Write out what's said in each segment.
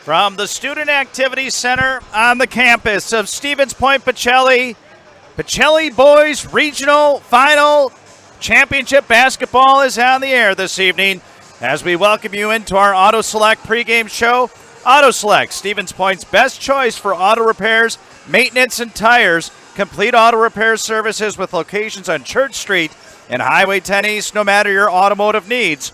From the Student Activity Center on the campus of Stevens Point Pachelli, Pachelli Boys Regional Final Championship Basketball is on the air this evening as we welcome you into our Auto Select pregame show. Auto Select, Stevens Point's best choice for auto repairs, maintenance, and tires. Complete auto repair services with locations on Church Street and Highway 10 East. No matter your automotive needs,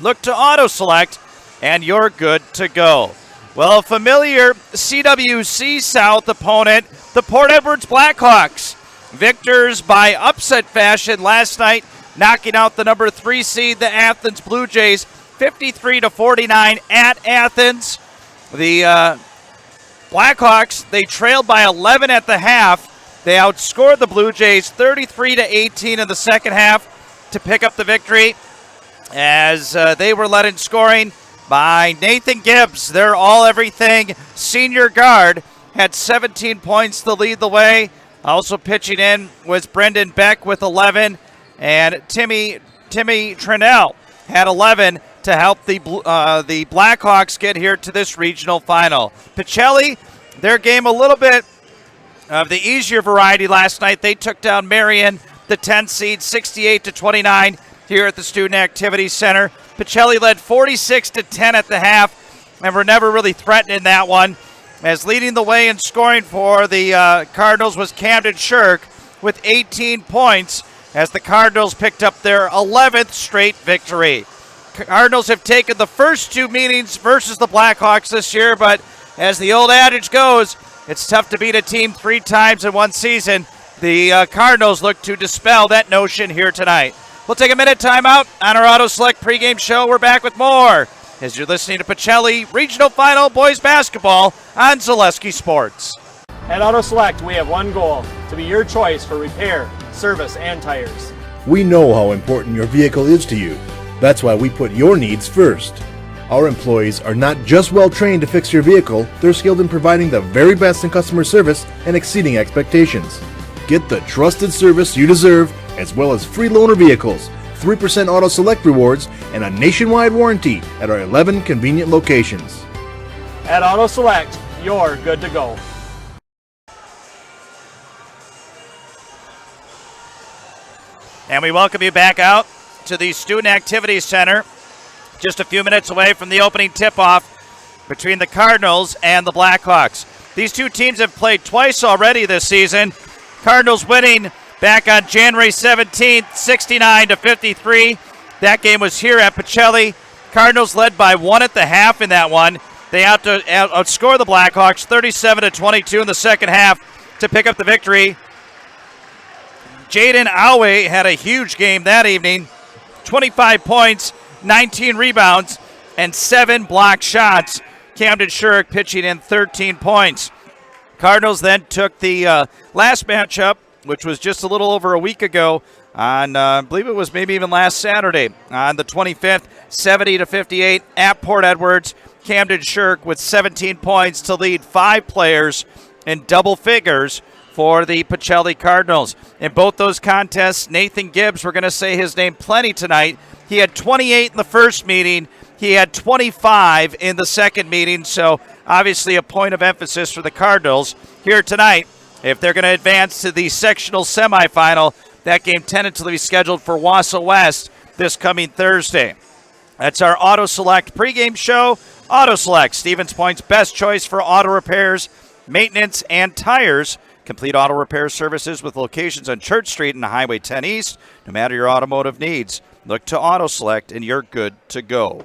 look to Auto Select and you're good to go. Well, a familiar CWC South opponent, the Port Edwards Blackhawks. Victors by upset fashion last night, knocking out the number 3 seed, the Athens Blue Jays, 53-49 at Athens. The Blackhawks, they trailed by 11 at the half. They outscored the Blue Jays 33-18 in the second half to pick up the victory as they were led in scoring by Nathan Gibbs. Their all-everything senior guard had 17 points to lead the way. Also pitching in was Brendan Beck with 11, and Timmy Trinell had 11 to help the Blackhawks get here to this regional final. Pachelli, their game a little bit of the easier variety last night. They took down Marion, the 10 seed, 68-29 here at the Student Activity Center. Pachelli led 46-10 at the half, and were never really threatened in that one, as leading the way in scoring for the Cardinals was Camden Shirk with 18 points, as the Cardinals picked up their 11th straight victory. Cardinals have taken the first 2 meetings versus the Blackhawks this year, but as the old adage goes, it's tough to beat a team 3 times in one season. The Cardinals look to dispel that notion here tonight. We'll take a minute timeout on our Auto Select pregame show. We're back with more as you're listening to Pachelli Regional Final Boys Basketball on Zaleski Sports. At Auto Select, we have one goal: to be your choice for repair, service, and tires. We know how important your vehicle is to you. That's why we put your needs first. Our employees are not just well trained to fix your vehicle, they're skilled in providing the very best in customer service and exceeding expectations. Get the trusted service you deserve, as well as free loaner vehicles, 3% Auto Select rewards, and a nationwide warranty at our 11 convenient locations. At Auto Select, you're good to go. And we welcome you back out to the Student Activity Center, just a few minutes away from the opening tip-off between the Cardinals and the Blackhawks. These two teams have played twice already this season. Cardinals winning back on January 17th, 69-53. That game was here at Pachelli. Cardinals led by 1 at the half in that one. They outscored the Blackhawks 37-22 in the second half to pick up the victory. Jaden Awe had a huge game that evening. 25 points, 19 rebounds, and 7 blocked shots. Camden Shirk pitching in 13 points. Cardinals then took the last matchup, which was just a little over a week ago, on I believe it was maybe even last Saturday, on the 25th, 70-58 at Port Edwards. Camden Shirk with 17 points to lead 5 players in double figures for the Pachelli Cardinals. In both those contests, Nathan Gibbs, we're going to say his name plenty tonight. He had 28 in the first meeting. He had 25 in the second meeting, so obviously a point of emphasis for the Cardinals here tonight. If they're going to advance to the sectional semifinal, that game tentatively scheduled for Wausau West this coming Thursday. That's our Auto Select pregame show. Auto Select, Stevens Point's best choice for auto repairs, maintenance, and tires. Complete auto repair services with locations on Church Street and Highway 10 East. No matter your automotive needs, look to Auto Select and you're good to go.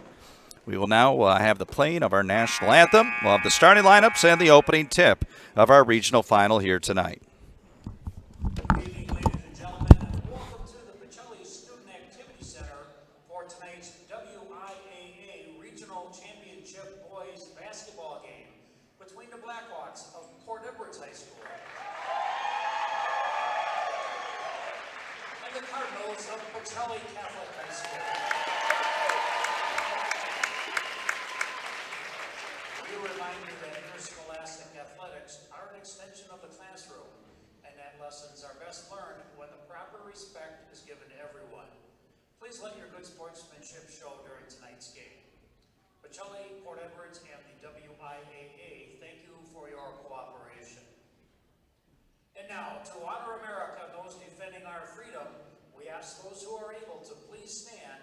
We will now have the playing of our national anthem. We'll have the starting lineups and the opening tip of our regional final here tonight. Good evening, ladies and gentlemen. Welcome to the Pachelli Student Activity Center for tonight's WIAA Regional Championship Boys Basketball game between the Blackhawks of Port Edwards High School and the Cardinals of Pacelli Catholic High School. We remind you that interscholastic athletics are an extension of the classroom, and that lessons are best learned when the proper respect is given to everyone. Please let your good sportsmanship show during tonight's game. Pacelli, Port Edwards, and the WIAA. Thank you for your cooperation. And now, to honor America, those defending our freedom, we ask those who are able to please stand,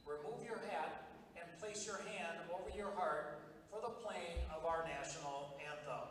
remove your hat, and place your hand over your heart for the playing of our national anthem.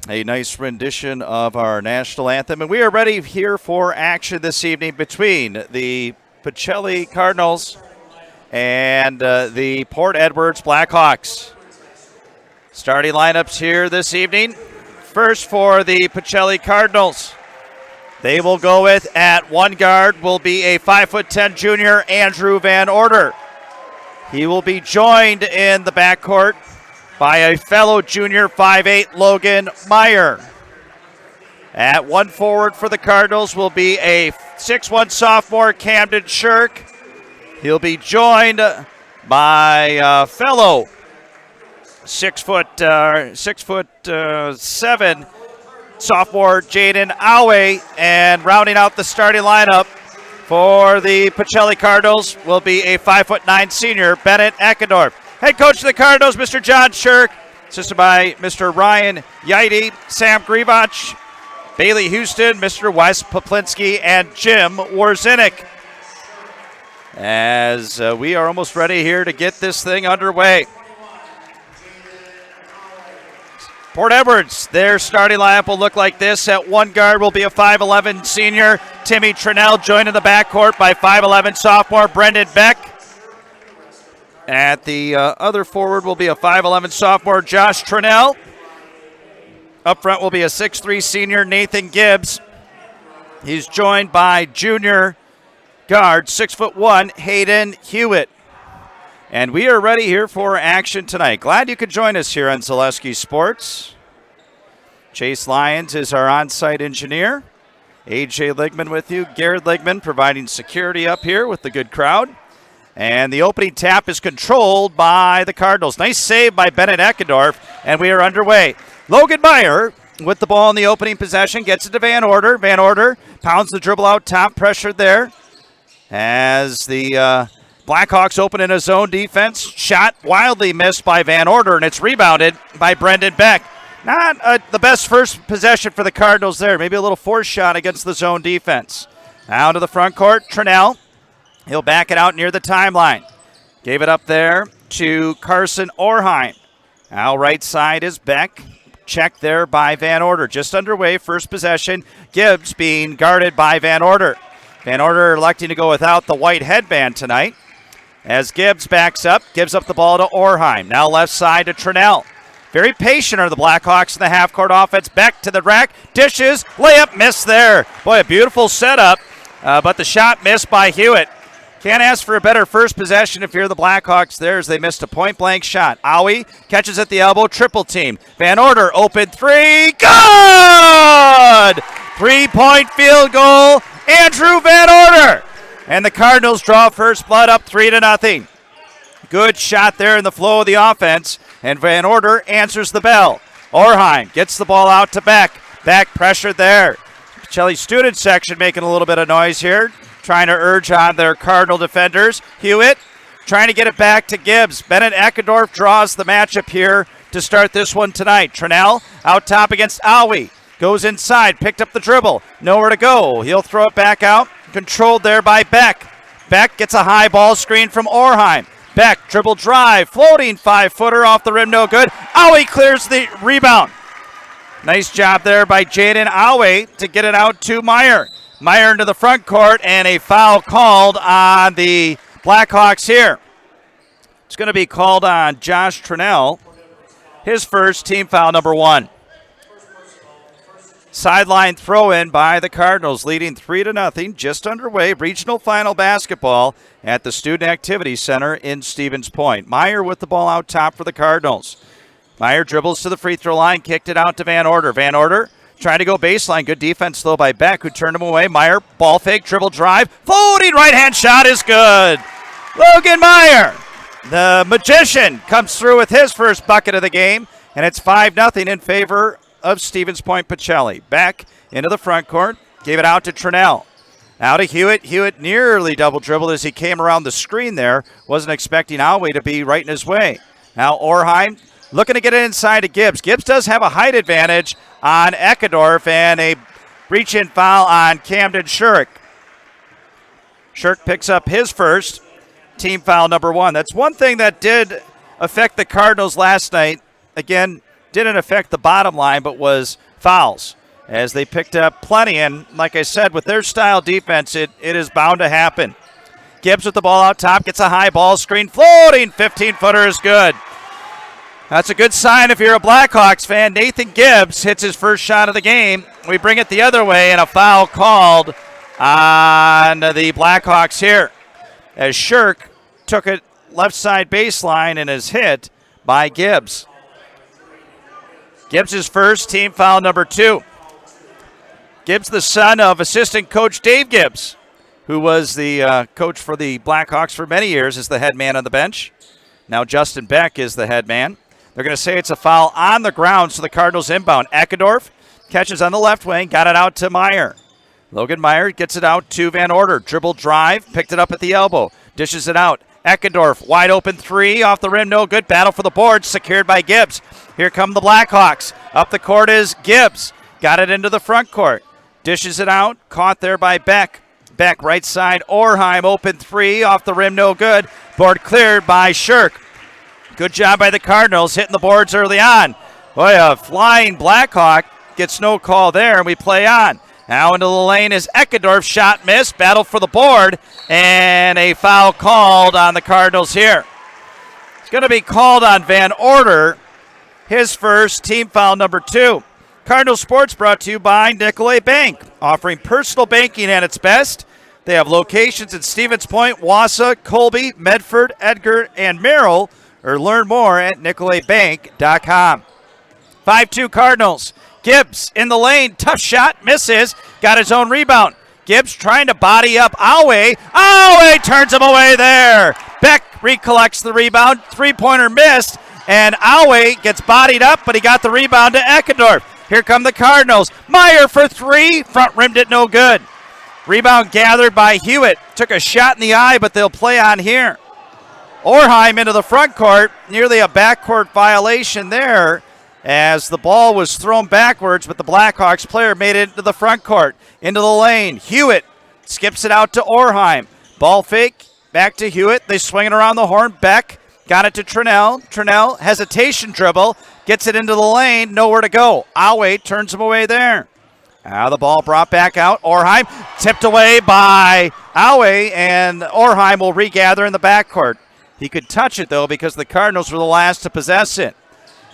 A nice rendition of our national anthem. And we are ready here for action this evening between the Pacelli Cardinals and the Port Edwards Blackhawks. Starting lineups here this evening. First for the Pacelli Cardinals. They will go with, at one guard, will be a 5'10" junior, Andrew Van Order. He will be joined in the backcourt by a fellow junior 5'8" Logan Meyer. At one forward for the Cardinals will be a 6'1" sophomore Camden Shirk. He'll be joined by fellow 6'7" sophomore Jaden Awe, and rounding out the starting lineup for the Pacelli Cardinals will be a 5'9" senior Bennett Eckendorf. Head coach of the Cardinals, Mr. John Shirk, assisted by Mr. Ryan Yeide, Sam Grivach, Bailey Houston, Mr. Wes Poplinski, and Jim Warzinik. As we are almost ready here to get this thing underway. Port Edwards, their starting lineup will look like this. At one guard will be a 5'11" senior Timmy Trinnell, joined in the backcourt by 5'11" sophomore Brendan Beck. At the other forward will be a 5'11" sophomore Josh Trinnell. Up front will be a 6'3" senior Nathan Gibbs. He's joined by junior guard 6'1" Hayden Hewitt. And we are ready here for action tonight. Glad you could join us here on Zaleski Sports. Chase Lyons is our on-site engineer. AJ Ligman with you. Garrett Ligman providing security up here with the good crowd. And the opening tap is controlled by the Cardinals. Nice save by Bennett Eckendorf, and we are underway. Logan Meyer with the ball in the opening possession, gets it to Van Order. Van Order pounds the dribble out top, pressured there. As the Blackhawks open in a zone defense. Shot wildly missed by Van Order, and it's rebounded by Brendan Beck. Not the best first possession for the Cardinals there. Maybe a little forced shot against the zone defense. Now to the front court, Trinnell. He'll back it out near the timeline. Gave it up there to Carson Orheim. Now right side is Beck. Checked there by Van Order. Just underway, first possession. Gibbs being guarded by Van Order. Van Order electing to go without the white headband tonight. As Gibbs backs up, gives up the ball to Orheim. Now left side to Trinnell. Very patient are the Blackhawks in the half-court offense. Beck to the rack, dishes, layup, miss there. Boy, a beautiful setup, but the shot missed by Hewitt. Can't ask for a better first possession if you're the Blackhawks there, as they missed a point-blank shot. Awe catches at the elbow, triple team. Van Order, open three, good! Three-point field goal, Andrew Van Order. And the Cardinals draw first blood up 3-0. Good shot there in the flow of the offense, and Van Order answers the bell. Orheim gets the ball out to Beck. Beck pressured there. Pachelli student section making a little bit of noise here, trying to urge on their Cardinal defenders. Hewitt trying to get it back to Gibbs. Bennett Eckendorf draws the matchup here to start this one tonight. Trinnell out top against Alwe. Goes inside, picked up the dribble. Nowhere to go. He'll throw it back out. Controlled there by Beck. Beck gets a high ball screen from Orheim. Beck, dribble drive, floating 5-footer off the rim, no good. Alwe clears the rebound. Nice job there by Jaden Alwe to get it out to Meyer. Meyer into the front court, and a foul called on the Blackhawks here. It's going to be called on Josh Trinnell. His first, team foul number 1. Sideline throw-in by the Cardinals, leading 3-0, just underway. Regional final basketball at the Student Activity Center in Stevens Point. Meyer with the ball out top for the Cardinals. Meyer dribbles to the free throw line, kicked it out to Van Order. Van Order trying to go baseline. Good defense, though, by Beck, who turned him away. Meyer, ball fake, dribble drive. Floating right-hand shot is good. Logan Meyer, the magician, comes through with his first bucket of the game, and it's 5-0 in favor of Stevens Point Pachelli. Back into the front court, gave it out to Trinnell. Now to Hewitt. Hewitt nearly double dribbled as he came around the screen there. Wasn't expecting Alwe to be right in his way. Now Orheim looking to get it inside to Gibbs. Gibbs does have a height advantage on Eckendorf, and a reach-in foul on Camden Shirk. Shirk picks up his first, team foul number 1. That's one thing that did affect the Cardinals last night. Again, didn't affect the bottom line, but was fouls, as they picked up plenty. And like I said, with their style defense, it is bound to happen. Gibbs with the ball out top, gets a high ball screen, floating 15-footer is good. That's a good sign if you're a Blackhawks fan. Nathan Gibbs hits his first shot of the game. We bring it the other way, and a foul called on the Blackhawks here, as Shirk took it left side baseline and is hit by Gibbs. Gibbs' first, team foul number 2. Gibbs, the son of assistant coach Dave Gibbs, who was the coach for the Blackhawks for many years, is the head man on the bench. Now Justin Beck is the head man. They're going to say it's a foul on the ground, so the Cardinals inbound. Eckendorf catches on the left wing, got it out to Meyer. Logan Meyer gets it out to Van Order. Dribble drive, picked it up at the elbow, dishes it out. Eckendorf, wide open 3, off the rim, no good. Battle for the board, secured by Gibbs. Here come the Blackhawks. Up the court is Gibbs. Got it into the front court. Dishes it out, caught there by Beck. Beck, right side, Orheim, open 3, off the rim, no good. Board cleared by Shirk. Good job by the Cardinals, hitting the boards early on. Boy, a flying Blackhawk gets no call there, and we play on. Now into the lane is Eckendorf, shot missed, battle for the board, and a foul called on the Cardinals here. It's going to be called on Van Order, his first, team foul number 2. Cardinal Sports brought to you by Nicolay Bank, offering personal banking at its best. They have locations in Stevens Point, Wausau, Colby, Medford, Edgar, and Merrill, or learn more at nicolaybank.com. 5-2 Cardinals. Gibbs in the lane, tough shot, misses, got his own rebound. Gibbs trying to body up Alwe. Alwe turns him away there. Beck recollects the rebound, three-pointer missed, and Alwe gets bodied up, but he got the rebound to Eckendorf. Here come the Cardinals. Meyer for 3, front rimmed it no good. Rebound gathered by Hewitt. Took a shot in the eye, but they'll play on here. Orheim into the front court, nearly a backcourt violation there, as the ball was thrown backwards, but the Blackhawks player made it into the front court. Into the lane, Hewitt skips it out to Orheim. Ball fake, back to Hewitt. They swing it around the horn. Beck got it to Trinnell. Trinnell, hesitation dribble, gets it into the lane, nowhere to go. Alwe turns him away there. Now the ball brought back out. Orheim tipped away by Alwe, and Orheim will regather in the backcourt. He could touch it, though, because the Cardinals were the last to possess it.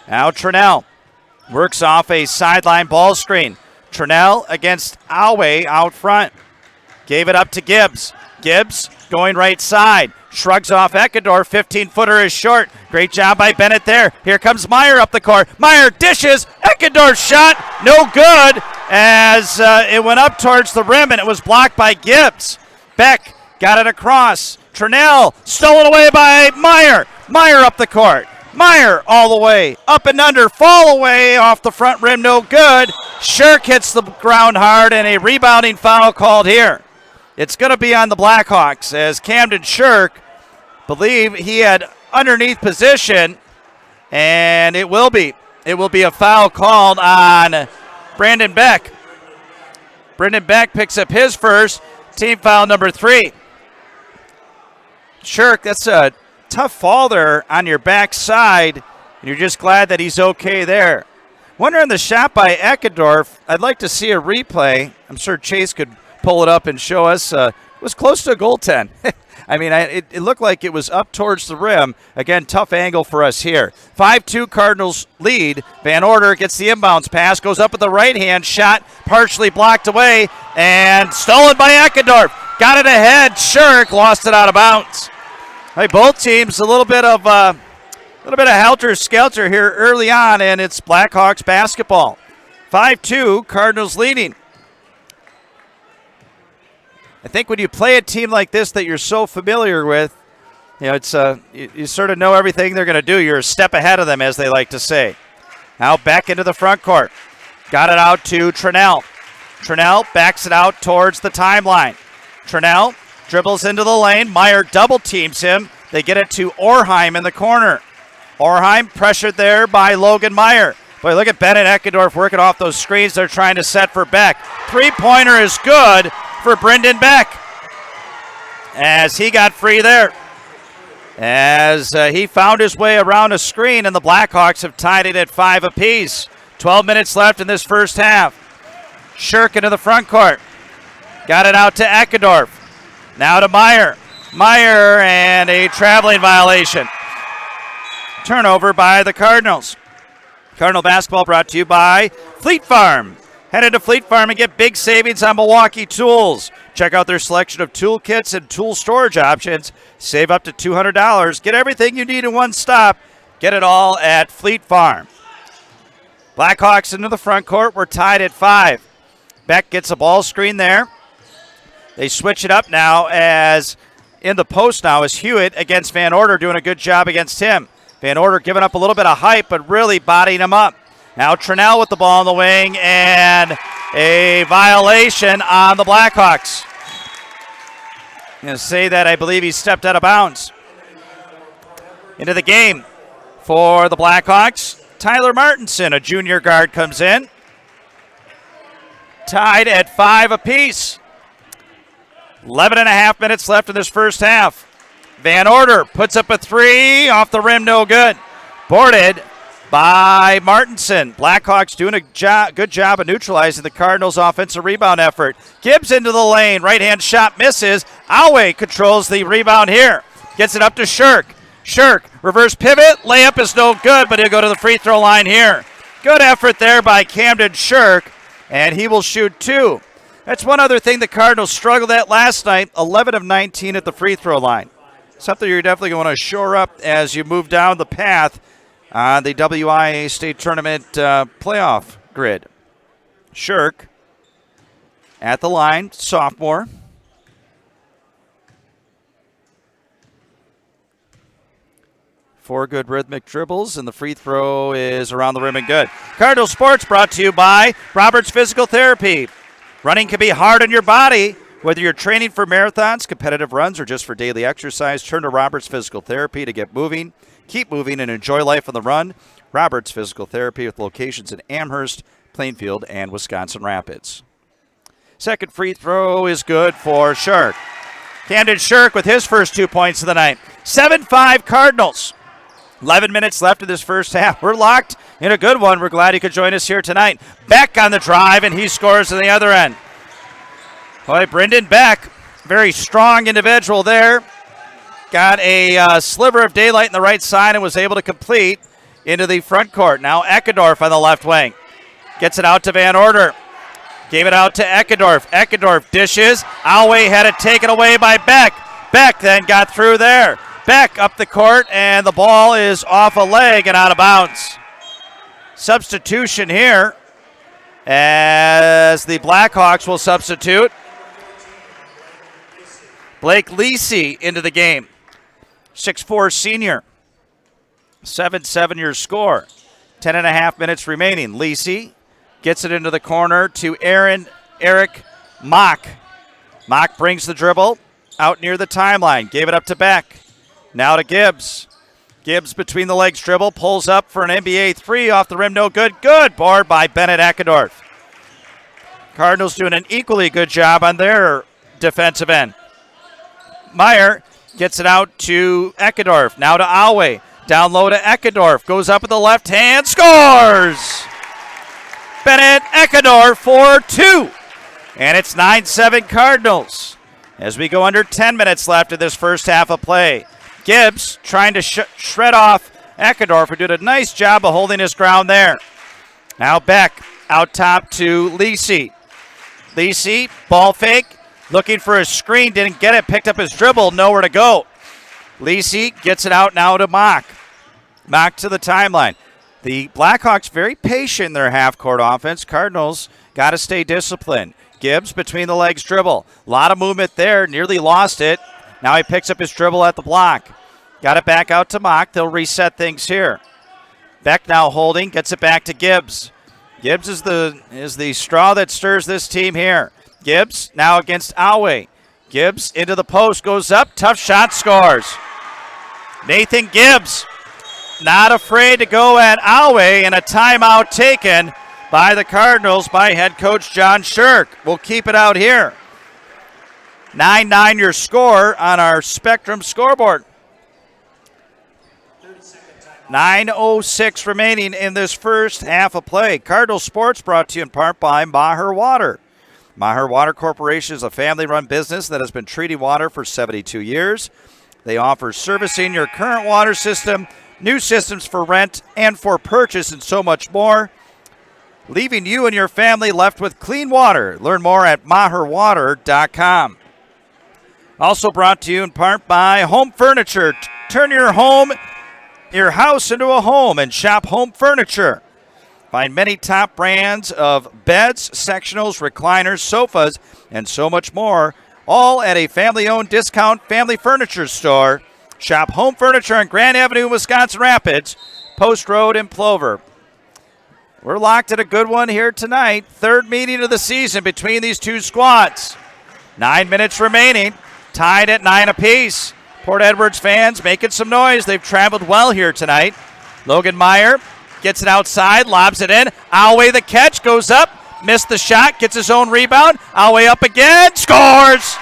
Now Trinnell works off a sideline ball screen. Trinnell against Alwe out front. Gave it up to Gibbs. Gibbs going right side. Shrugs off Eckendorf. 15-footer is short. Great job by Bennett there. Here comes Meyer up the court. Meyer dishes. Eckendorf shot. No good, as it went up towards the rim, and it was blocked by Gibbs. Beck got it across. Trinnell stolen away by Meyer. Meyer up the court. Meyer all the way, up and under, fall away, off the front rim, no good. Shirk hits the ground hard, and a rebounding foul called here. It's going to be on the Blackhawks as Camden Shirk believe he had underneath position, and it will be. It will be a foul called on Brandon Beck. Brendan Beck picks up his first, team foul number 3. Shirk, that's a tough fall there on your backside, and you're just glad that he's okay there. Wonder on the shot by Eckendorf, I'd like to see a replay. I'm sure Chase could pull it up and show us. It was close to a goaltend. I mean, it looked like it was up towards the rim. Again, tough angle for us here. 5-2 Cardinals lead. Van Order gets the inbounds pass, goes up with the right hand, shot partially blocked away, and stolen by Eckendorf. Got it ahead. Shirk lost it out of bounds. Hey, both teams a little bit of helter-skelter here early on, and it's Blackhawks basketball. 5-2, Cardinals leading. I think when you play a team like this that you're so familiar with, you know, it's you sort of know everything they're going to do. You're a step ahead of them, as they like to say. Now back into the front court. Got it out to Trinnell. Trinnell backs it out towards the timeline. Trinnell dribbles into the lane. Meyer double teams him. They get it to Orheim in the corner. Orheim pressured there by Logan Meyer. Boy, look at Bennett Eckendorf working off those screens they're trying to set for Beck. Three-pointer is good for Brendan Beck as he got free there. As he found his way around a screen, and the Blackhawks have tied it at 5 apiece. 12 minutes left in this first half. Shirk into the front court. Got it out to Eckendorf. Now to Meyer. Meyer, and a traveling violation. Turnover by the Cardinals. Cardinal basketball brought to you by Fleet Farm. Head into Fleet Farm and get big savings on Milwaukee tools. Check out their selection of tool kits and tool storage options. Save up to $200. Get everything you need in one stop. Get it all at Fleet Farm. Blackhawks into the front court. We're tied at 5. Beck gets a ball screen there. They switch it up now as in the post now is Hewitt against Van Order, doing a good job against him. Van Order giving up a little bit of height, but really bodying him up. Now Trinnell with the ball in the wing, and a violation on the Blackhawks. I'm going to say that I believe he stepped out of bounds. Into the game for the Blackhawks, Tyler Martinson, a junior guard, comes in. Tied at 5 apiece. 11 and a half minutes left in this first half. Van Order puts up a 3, off the rim, no good. Boarded by Martinson. Blackhawks doing a good job of neutralizing the Cardinals' offensive rebound effort. Gibbs into the lane. Right-hand shot misses. Alway controls the rebound here. Gets it up to Shirk. Shirk, reverse pivot. Layup is no good, but he'll go to the free throw line here. Good effort there by Camden Shirk, and he will shoot 2. That's one other thing the Cardinals struggled at last night. 11 of 19 at the free throw line. Something you're definitely going to want to shore up as you move down the path on the WIAA State Tournament playoff grid. Shirk at the line, sophomore. Four good rhythmic dribbles, and the free throw is around the rim and good. Cardinal Sports brought to you by Roberts Physical Therapy. Running can be hard on your body. Whether you're training for marathons, competitive runs, or just for daily exercise, turn to Roberts Physical Therapy to get moving, keep moving, and enjoy life on the run. Roberts Physical Therapy with locations in Amherst, Plainfield, and Wisconsin Rapids. Second free throw is good for Shirk. Camden Shirk with his first 2 points of the night. 7-5 Cardinals. 11 minutes left in this first half. We're locked in a good one. We're glad you could join us here tonight. Beck on the drive, and he scores on the other end. Boy, Brendan Beck, very strong individual there. Got a sliver of daylight in the right side and was able to complete into the front court. Now Eckendorf on the left wing. Gets it out to Van Order. Gave it out to Eckendorf. Eckendorf dishes. Alway had it taken away by Beck. Beck then got through there. Beck up the court, and the ball is off a leg and out of bounds. Substitution here as the Blackhawks will substitute Blake Lisi into the game. 6'4" senior. 7-7 your score. 10.5 minutes remaining. Lisi gets it into the corner to Eric Mock. Mock brings the dribble out near the timeline. Gave it up to Beck. Now to Gibbs. Gibbs between the legs dribble. Pulls up for an NBA three. Off the rim, no good. Good board by Bennett Eckendorf. Cardinals doing an equally good job on their defensive end. Meyer gets it out to Eckendorf. Now to Awe. Down low to Eckendorf. Goes up with the left hand. Scores! Bennett Eckendorf for 2. And it's 9-7 Cardinals. As we go under 10 minutes left in this first half of play. Gibbs trying to shred off Eckendorf, who did a nice job of holding his ground there. Now Beck out top to Lisi. Lisi, ball fake, looking for a screen, didn't get it, picked up his dribble, nowhere to go. Lisi gets it out now to Mock. Mock to the timeline. The Blackhawks very patient in their half-court offense. Cardinals got to stay disciplined. Gibbs between the legs dribble. A lot of movement there, nearly lost it. Now he picks up his dribble at the block. Got it back out to Mock. They'll reset things here. Beck now holding, gets it back to Gibbs. Gibbs is the straw that stirs this team here. Gibbs now against Awe. Gibbs into the post, goes up, tough shot, scores. Nathan Gibbs not afraid to go at Awe, and a timeout taken by the Cardinals by head coach John Shirk. We'll keep it out here. 9-9 your score on our Spectrum scoreboard. 9:06 remaining in this first half of play. Cardinal Sports brought to you in part by Maher Water. Maher Water Corporation is a family-run business that has been treating water for 72 years. They offer servicing your current water system, new systems for rent and for purchase, and so much more, leaving you and your family left with clean water. Learn more at maherwater.com. Also brought to you in part by Home Furniture. Turn your house into a home and shop Home Furniture. Find many top brands of beds, sectionals, recliners, sofas, and so much more, all at a family-owned discount family furniture store. Shop Home Furniture on Grand Avenue, Wisconsin Rapids, Post Road in Plover. We're locked at a good one here tonight. Third meeting of the season between these two squads. 9 minutes remaining, tied at 9 apiece. Port Edwards fans making some noise. They've traveled well here tonight. Logan Meyer gets it outside, lobs it in. Awe the catch, goes up, missed the shot, gets his own rebound. Awe up again, scores!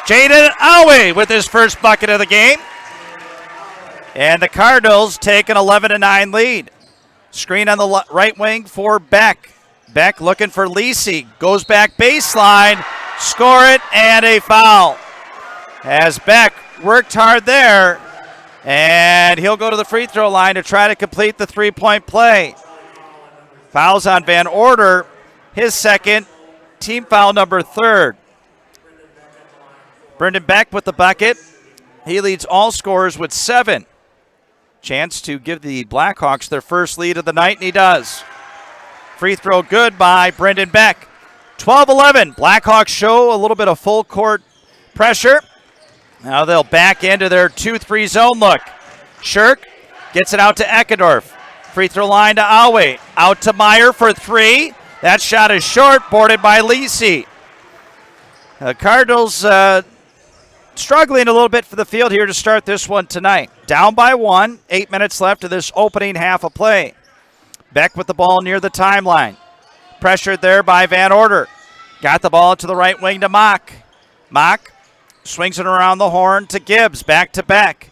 Jaden Awe with his first bucket of the game. And the Cardinals take an 11-9 lead. Screen on the right wing for Beck. Beck looking for Lisi. Goes back baseline. Score it, and a foul. As Beck worked hard there, and he'll go to the free throw line to try to complete the three-point play. Fouls on Van Order, his second, team foul number 3rd. Brendan Beck with the bucket. He leads all scorers with 7. Chance to give the Blackhawks their first lead of the night, and he does. Free throw good by Brendan Beck. 12-11. Blackhawks show a little bit of full court pressure. Now they'll back into their 2-3 zone look. Shirk gets it out to Eckendorf. Free throw line to Awe. Out to Meyer for 3. That shot is short, boarded by Lisi. The Cardinals struggling a little bit for the field here to start this one tonight. Down by 1, 8 minutes left of this opening half of play. Beck with the ball near the timeline. Pressured there by Van Order. Got the ball to the right wing to Mock. Mock swings it around the horn to Gibbs. Back to Beck.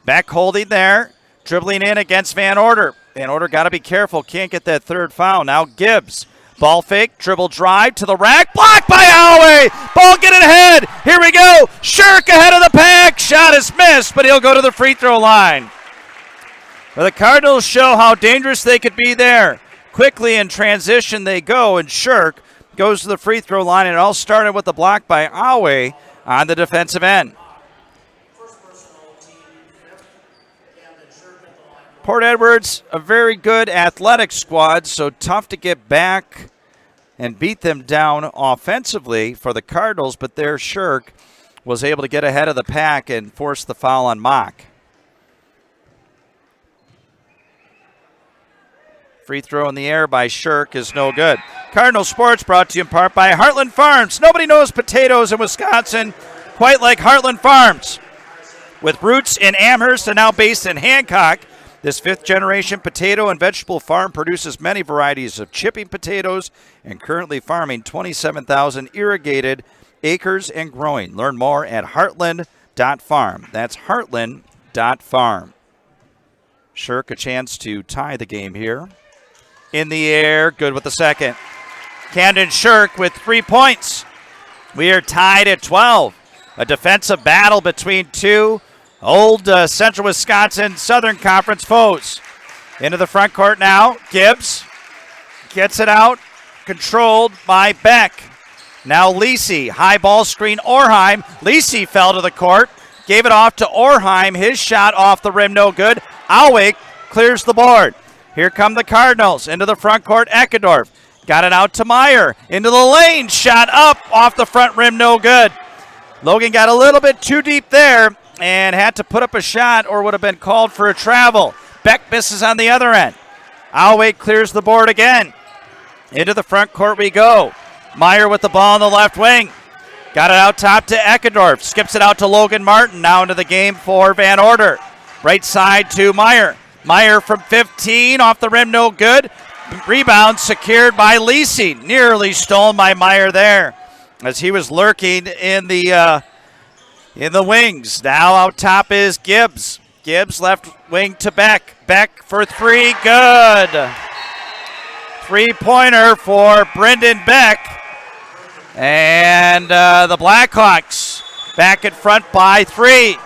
Beck holding there. Dribbling in against Van Order. Van Order got to be careful. Can't get that third foul. Now Gibbs. Ball fake. Dribble drive to the rack. Blocked by Awe. Ball getting ahead. Here we go. Shirk ahead of the pack. Shot is missed, but he'll go to the free throw line. Well, the Cardinals show how dangerous they could be there. Quickly in transition they go, and Shirk goes to the free throw line. And it all started with the block by Awe on the defensive end. Port Edwards, a very good athletic squad, so tough to get back and beat them down offensively for the Cardinals, but there Shirk was able to get ahead of the pack and force the foul on Mock. Free throw in the air by Shirk is no good. Cardinal Sports brought to you in part by Heartland Farms. Nobody knows potatoes in Wisconsin quite like Heartland Farms. With roots in Amherst and now based in Hancock, this fifth-generation potato and vegetable farm produces many varieties of chipping potatoes and currently farming 27,000 irrigated acres and growing. Learn more at heartland.farm. That's heartland.farm. Shirk a chance to tie the game here. In the air, good with the second. Camden Shirk with 3 points. We are tied at 12. A defensive battle between two old Central Wisconsin Southern Conference foes. Into the front court now. Gibbs gets it out. Controlled by Beck. Now Lisi. High ball screen. Orheim. Lisi fell to the court. Gave it off to Orheim. His shot off the rim. No good. Alwick clears the board. Here come the Cardinals. Into the front court. Eckendorf. Got it out to Meyer. Into the lane. Shot up. Off the front rim. No good. Logan got a little bit too deep there and had to put up a shot or would have been called for a travel. Beck misses on the other end. Alway clears the board again. Into the front court we go. Meyer with the ball on the left wing. Got it out top to Eckendorf. Skips it out to Logan Martin. Now into the game for Van Order. Right side to Meyer. Meyer from 15. Off the rim, no good. Rebound secured by Lisi. Nearly stolen by Meyer there as he was lurking in the wings. Now out top is Gibbs. Gibbs left wing to Beck. Beck for three. Good. Three-pointer for Brendan Beck. And the Blackhawks back in front by 3.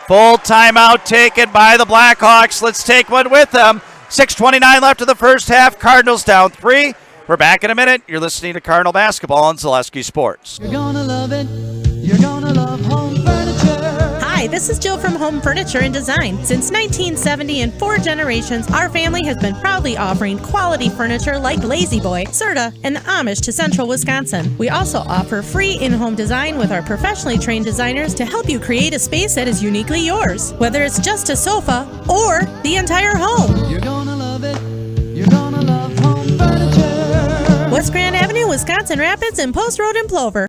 Full timeout taken by the Blackhawks. Let's take one with them. 6:29 left of the first half. Cardinals down 3. We're back in a minute. You're listening to Cardinal Basketball on Zaleski Sports. You're gonna love it. You're gonna love home furniture. Hi, this is Jill from Home Furniture and Design. Since 1970 and 4 generations, our family has been proudly offering quality furniture like Lazy Boy, Serta, and the Amish to Central Wisconsin. We also offer free in-home design with our professionally trained designers to help you create a space that is uniquely yours, whether it's just a sofa or the entire home. You're gonna love it. You're gonna love home furniture. West Grand Avenue, Wisconsin Rapids, and Post Road in Plover.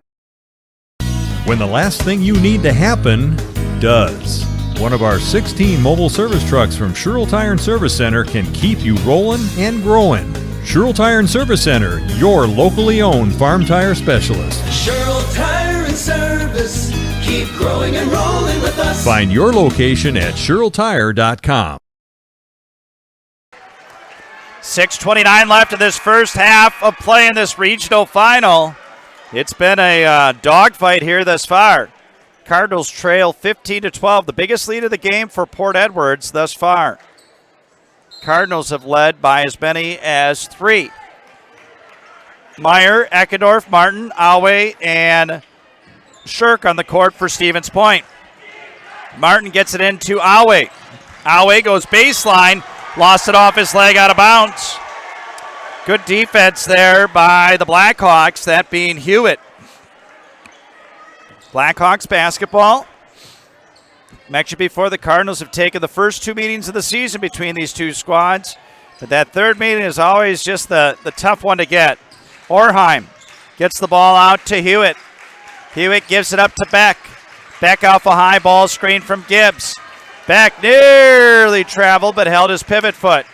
When the last thing you need to happen does. One of our 16 mobile service trucks from Sherrill Tire and Service Center can keep you rolling and growing. Sherrill Tire and Service Center, your locally owned farm tire specialist. Sherrill Tire and Service, keep growing and rolling with us. Find your location at SherrillTire.com. 6:29 left in this first half of play in this regional final. It's been a dogfight here thus far. Cardinals trail 15-12, the biggest lead of the game for Port Edwards thus far. Cardinals have led by as many as 3. Meyer, Eckendorf, Martin, Alway, and Shirk on the court for Stevens Point. Martin gets it into Alway. Alway goes baseline, lost it off his leg out of bounds. Good defense there by the Blackhawks, that being Hewitt. Blackhawks basketball. Mentioned before, the Cardinals have taken the first 2 meetings of the season between these two squads. But that third meeting is always just the tough one to get. Orheim gets the ball out to Hewitt. Hewitt gives it up to Beck. Beck off a high ball screen from Gibbs. Beck nearly traveled but held his pivot foot.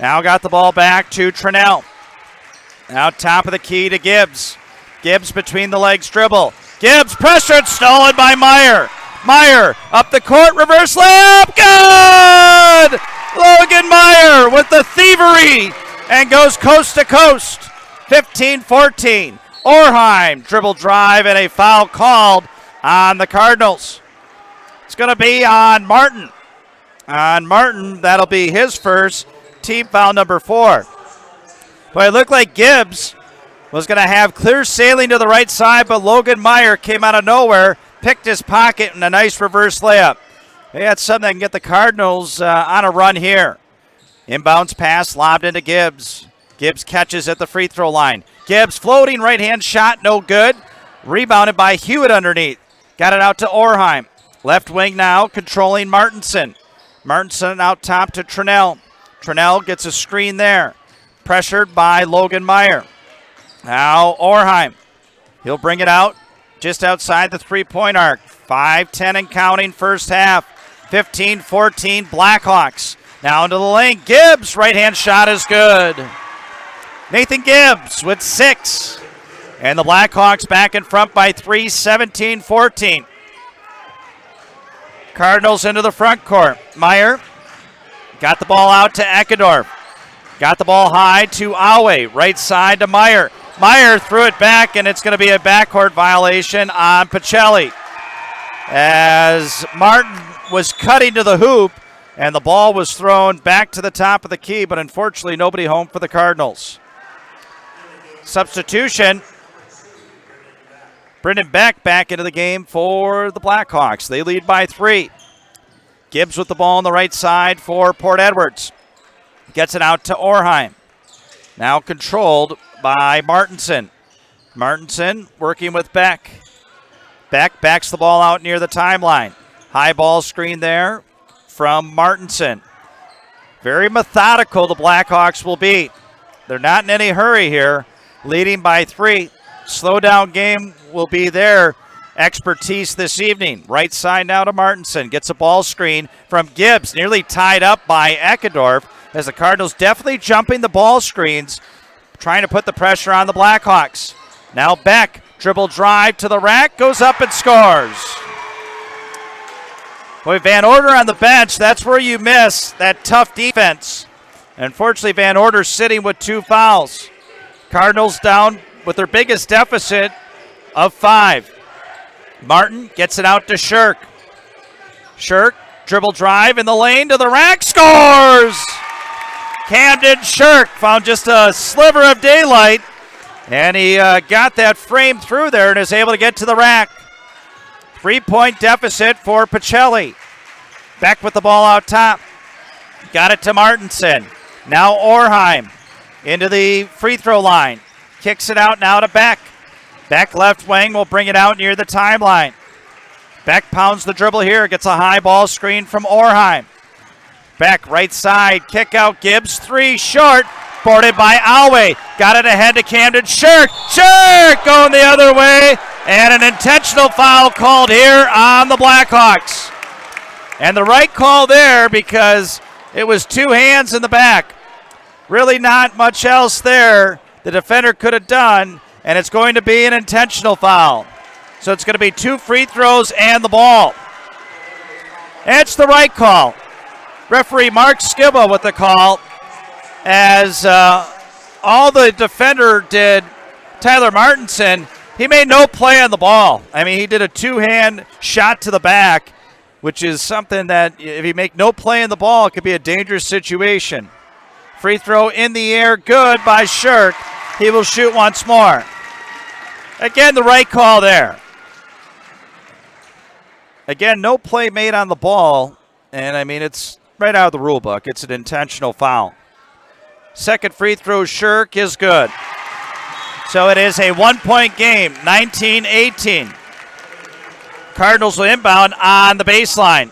Now got the ball back to Trinnell. Now top of the key to Gibbs. Gibbs between the legs dribble. Gibbs pressured, stolen by Meyer. Meyer up the court, reverse layup, good! Logan Meyer with the thievery and goes coast to coast. 15-14. Orheim dribble drive and a foul called on the Cardinals. It's going to be on Martin. On Martin, that'll be his first, team foul number 4. But it looked like Gibbs was going to have clear sailing to the right side, but Logan Meyer came out of nowhere, picked his pocket, and a nice reverse layup. They had something that can get the Cardinals on a run here. Inbounds pass lobbed into Gibbs. Gibbs catches at the free throw line. Gibbs floating right-hand shot, no good. Rebounded by Hewitt underneath. Got it out to Orheim. Left wing now, controlling Martinson. Martinson out top to Trinnell. Trinnell gets a screen there. pressured by Logan Meyer. Now Orheim. He'll bring it out just outside the three-point arc. 5-10 and counting first half. 15-14 Blackhawks. Now into the lane. Gibbs, right-hand shot is good. Nathan Gibbs with 6. And the Blackhawks back in front by 3, 17-14. Cardinals into the front court. Meyer got the ball out to Eckendorf. Got the ball high to Awe. Right side to Meyer. Meyer threw it back, and it's going to be a backcourt violation on Pachelli. As Martin was cutting to the hoop, and the ball was thrown back to the top of the key, but unfortunately nobody home for the Cardinals. Substitution. Brendan Beck back into the game for the Blackhawks. They lead by 3. Gibbs with the ball on the right side for Port Edwards. Gets it out to Orheim. Now controlled by Martinson. Martinson working with Beck. Beck backs the ball out near the timeline. High ball screen there from Martinson. Very methodical the Blackhawks will be. They're not in any hurry here. Leading by 3. Slow down game will be their expertise this evening. Right side now to Martinson. Gets a ball screen from Gibbs. Nearly tied up by Eckendorf as the Cardinals definitely jumping the ball screens, trying to put the pressure on the Blackhawks. Now Beck, dribble drive to the rack, goes up and scores. Boy, Van Order on the bench, that's where you miss that tough defense. Unfortunately, Van Order sitting with 2 fouls. Cardinals down with their biggest deficit of 5. Martin gets it out to Shirk. Shirk, dribble drive in the lane to the rack, scores! Camden Shirk found just a sliver of daylight, and he got that frame through there and is able to get to the rack. 3-point deficit for Pachelli. Beck with the ball out top. Got it to Martinson. Now Orheim into the free throw line. Kicks it out now to Beck. Beck left wing will bring it out near the timeline. Beck pounds the dribble here. Gets a high ball screen from Orheim. Beck right side. Kick out Gibbs. 3 short. Boarded by Alway. Got it ahead to Camden Shirk. Shirk going the other way. And an intentional foul called here on the Blackhawks. And the right call there because it was 2 hands in the back. Really not much else there the defender could have done, and it's going to be an intentional foul. So it's going to be 2 free throws and the ball. It's the right call. Referee Mark Skibba with the call as all the defender did, Tyler Martinson, he made no play on the ball. I mean, he did a 2-hand shot to the back, which is something that if you make no play on the ball, it could be a dangerous situation. Free throw in the air, good by Shirk. He will shoot once more. Again, the right call there. Again, no play made on the ball, and I mean, it's right out of the rule book. It's an intentional foul. Second free throw, Shirk, is good. So it is a 1-point game, 19-18. Cardinals will inbound on the baseline.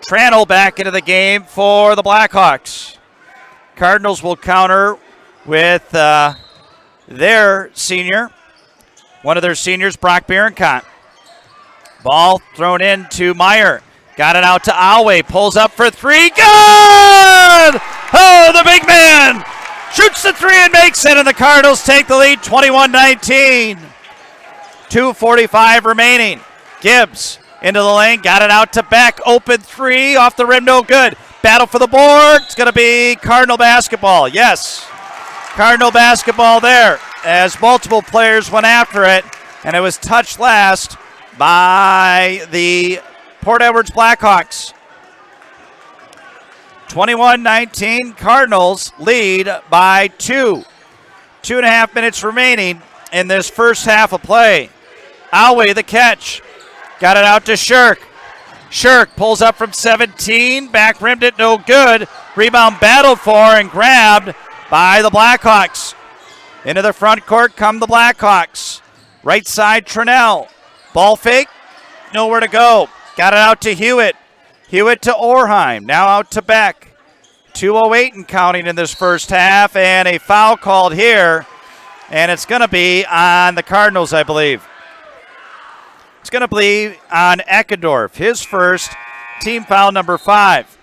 Tranel back into the game for the Blackhawks. Cardinals will counter with their senior, one of their seniors, Brock Bierenkot. Ball thrown in to Meyer. Got it out to Alway. Pulls up for 3. Good! Oh, the big man shoots the 3 and makes it, and the Cardinals take the lead 21-19. 2:45 remaining. Gibbs into the lane. Got it out to Beck. Open 3 off the rim. No good. Battle for the board. It's going to be Cardinal basketball. Yes. Cardinal basketball there as multiple players went after it, and it was touched last by the Port Edwards Blackhawks. 21-19. Cardinals lead by 2. 2.5 minutes remaining in this first half of play. Alway the catch. Got it out to Shirk. Shirk pulls up from 17. Back rimmed it, no good. Rebound battled for and grabbed by the Blackhawks. Into the front court come the Blackhawks. Right side, Tranel. Ball fake, nowhere to go. Got it out to Hewitt. Hewitt to Orheim. Now out to Beck. 2:08 and counting in this first half, and a foul called here, and it's going to be on the Cardinals, I believe. It's going to be on Eckendorf, his first, team foul number 5.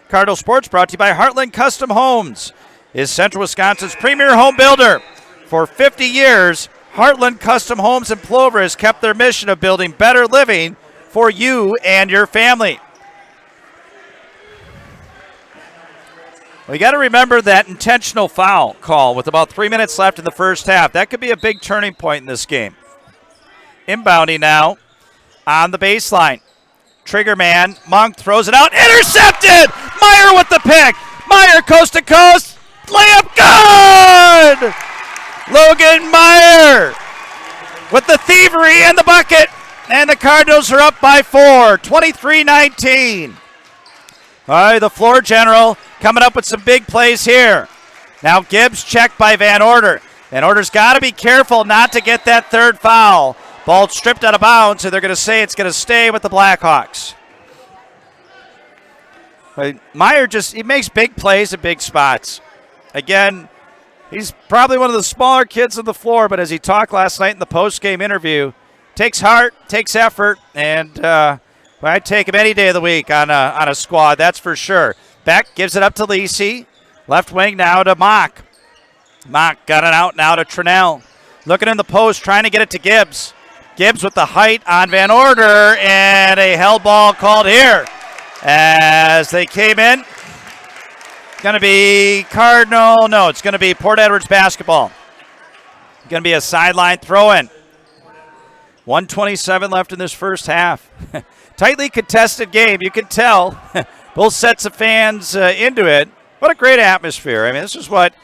Cardinal Sports brought to you by Heartland Custom Homes, is Central Wisconsin's premier home builder. For 50 years, Heartland Custom Homes in Plover has kept their mission of building better living for you and your family. We got to remember that intentional foul call with about 3 minutes left in the first half. That could be a big turning point in this game. Inbounding now on the baseline. Trigger man, Monk throws it out, intercepted! Meyer with the pick. Meyer coast to coast, layup good! Logan Meyer with the thievery and the bucket, and the Cardinals are up by 4, 23-19. All right, the floor general coming up with some big plays here. Now Gibbs checked by Van Order. Van Order's got to be careful not to get that third foul. Ball stripped out of bounds, so they're going to say it's going to stay with the Blackhawks. But Meyer he makes big plays at big spots. Again, he's probably one of the smaller kids on the floor, but as he talked last night in the post-game interview, takes heart, takes effort, and I'd take him any day of the week on a squad, that's for sure. Beck gives it up to Lisi. Left wing now to Mock. Mock got it out now to Trinnell. Looking in the post, trying to get it to Gibbs. Gibbs with the height on Van Order, and a held ball called here. As they came in, going to be Cardinal. No, it's going to be Port Edwards basketball. Going to be a sideline throw-in. 1:27 left in this first half. Tightly contested game, you can tell. Both sets of fans into it. What a great atmosphere. I mean, this is what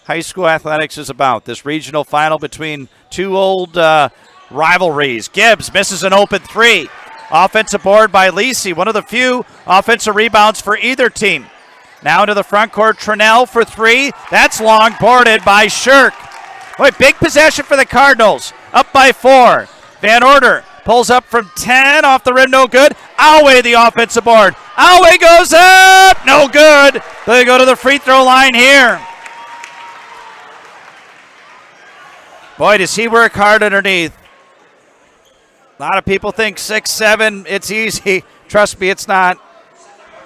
high school athletics is about. This regional final between two old rivalries. Gibbs misses an open 3. Offensive board by Lisi. One of the few offensive rebounds for either team. Now to the front court, Trinnell for 3. That's long, boarded by Shirk. Boy, big possession for the Cardinals. Up by 4. Van Order pulls up from 10, off the rim, no good. Alway the offensive board. Alway goes up, no good. They go to the free throw line here. Boy, does he work hard underneath. A lot of people think 6'7", it's easy. Trust me, it's not.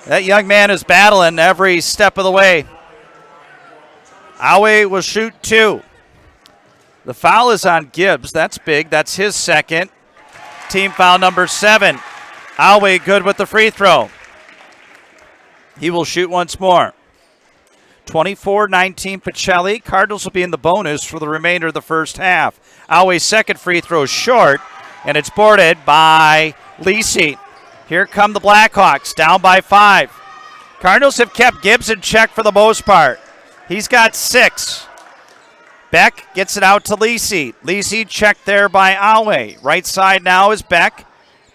That young man is battling every step of the way. Alway will shoot 2. The foul is on Gibbs. That's big. That's his second. Team foul number 7. Alway good with the free throw. He will shoot once more. 24-19 Pachelli. Cardinals will be in the bonus for the remainder of the first half. Alway's second free throw short, and it's boarded by Lisi. Here come the Blackhawks, down by 5. Cardinals have kept Gibbs in check for the most part. He's got 6. Beck gets it out to Lisi. Lisi checked there by Alway. Right side now is Beck.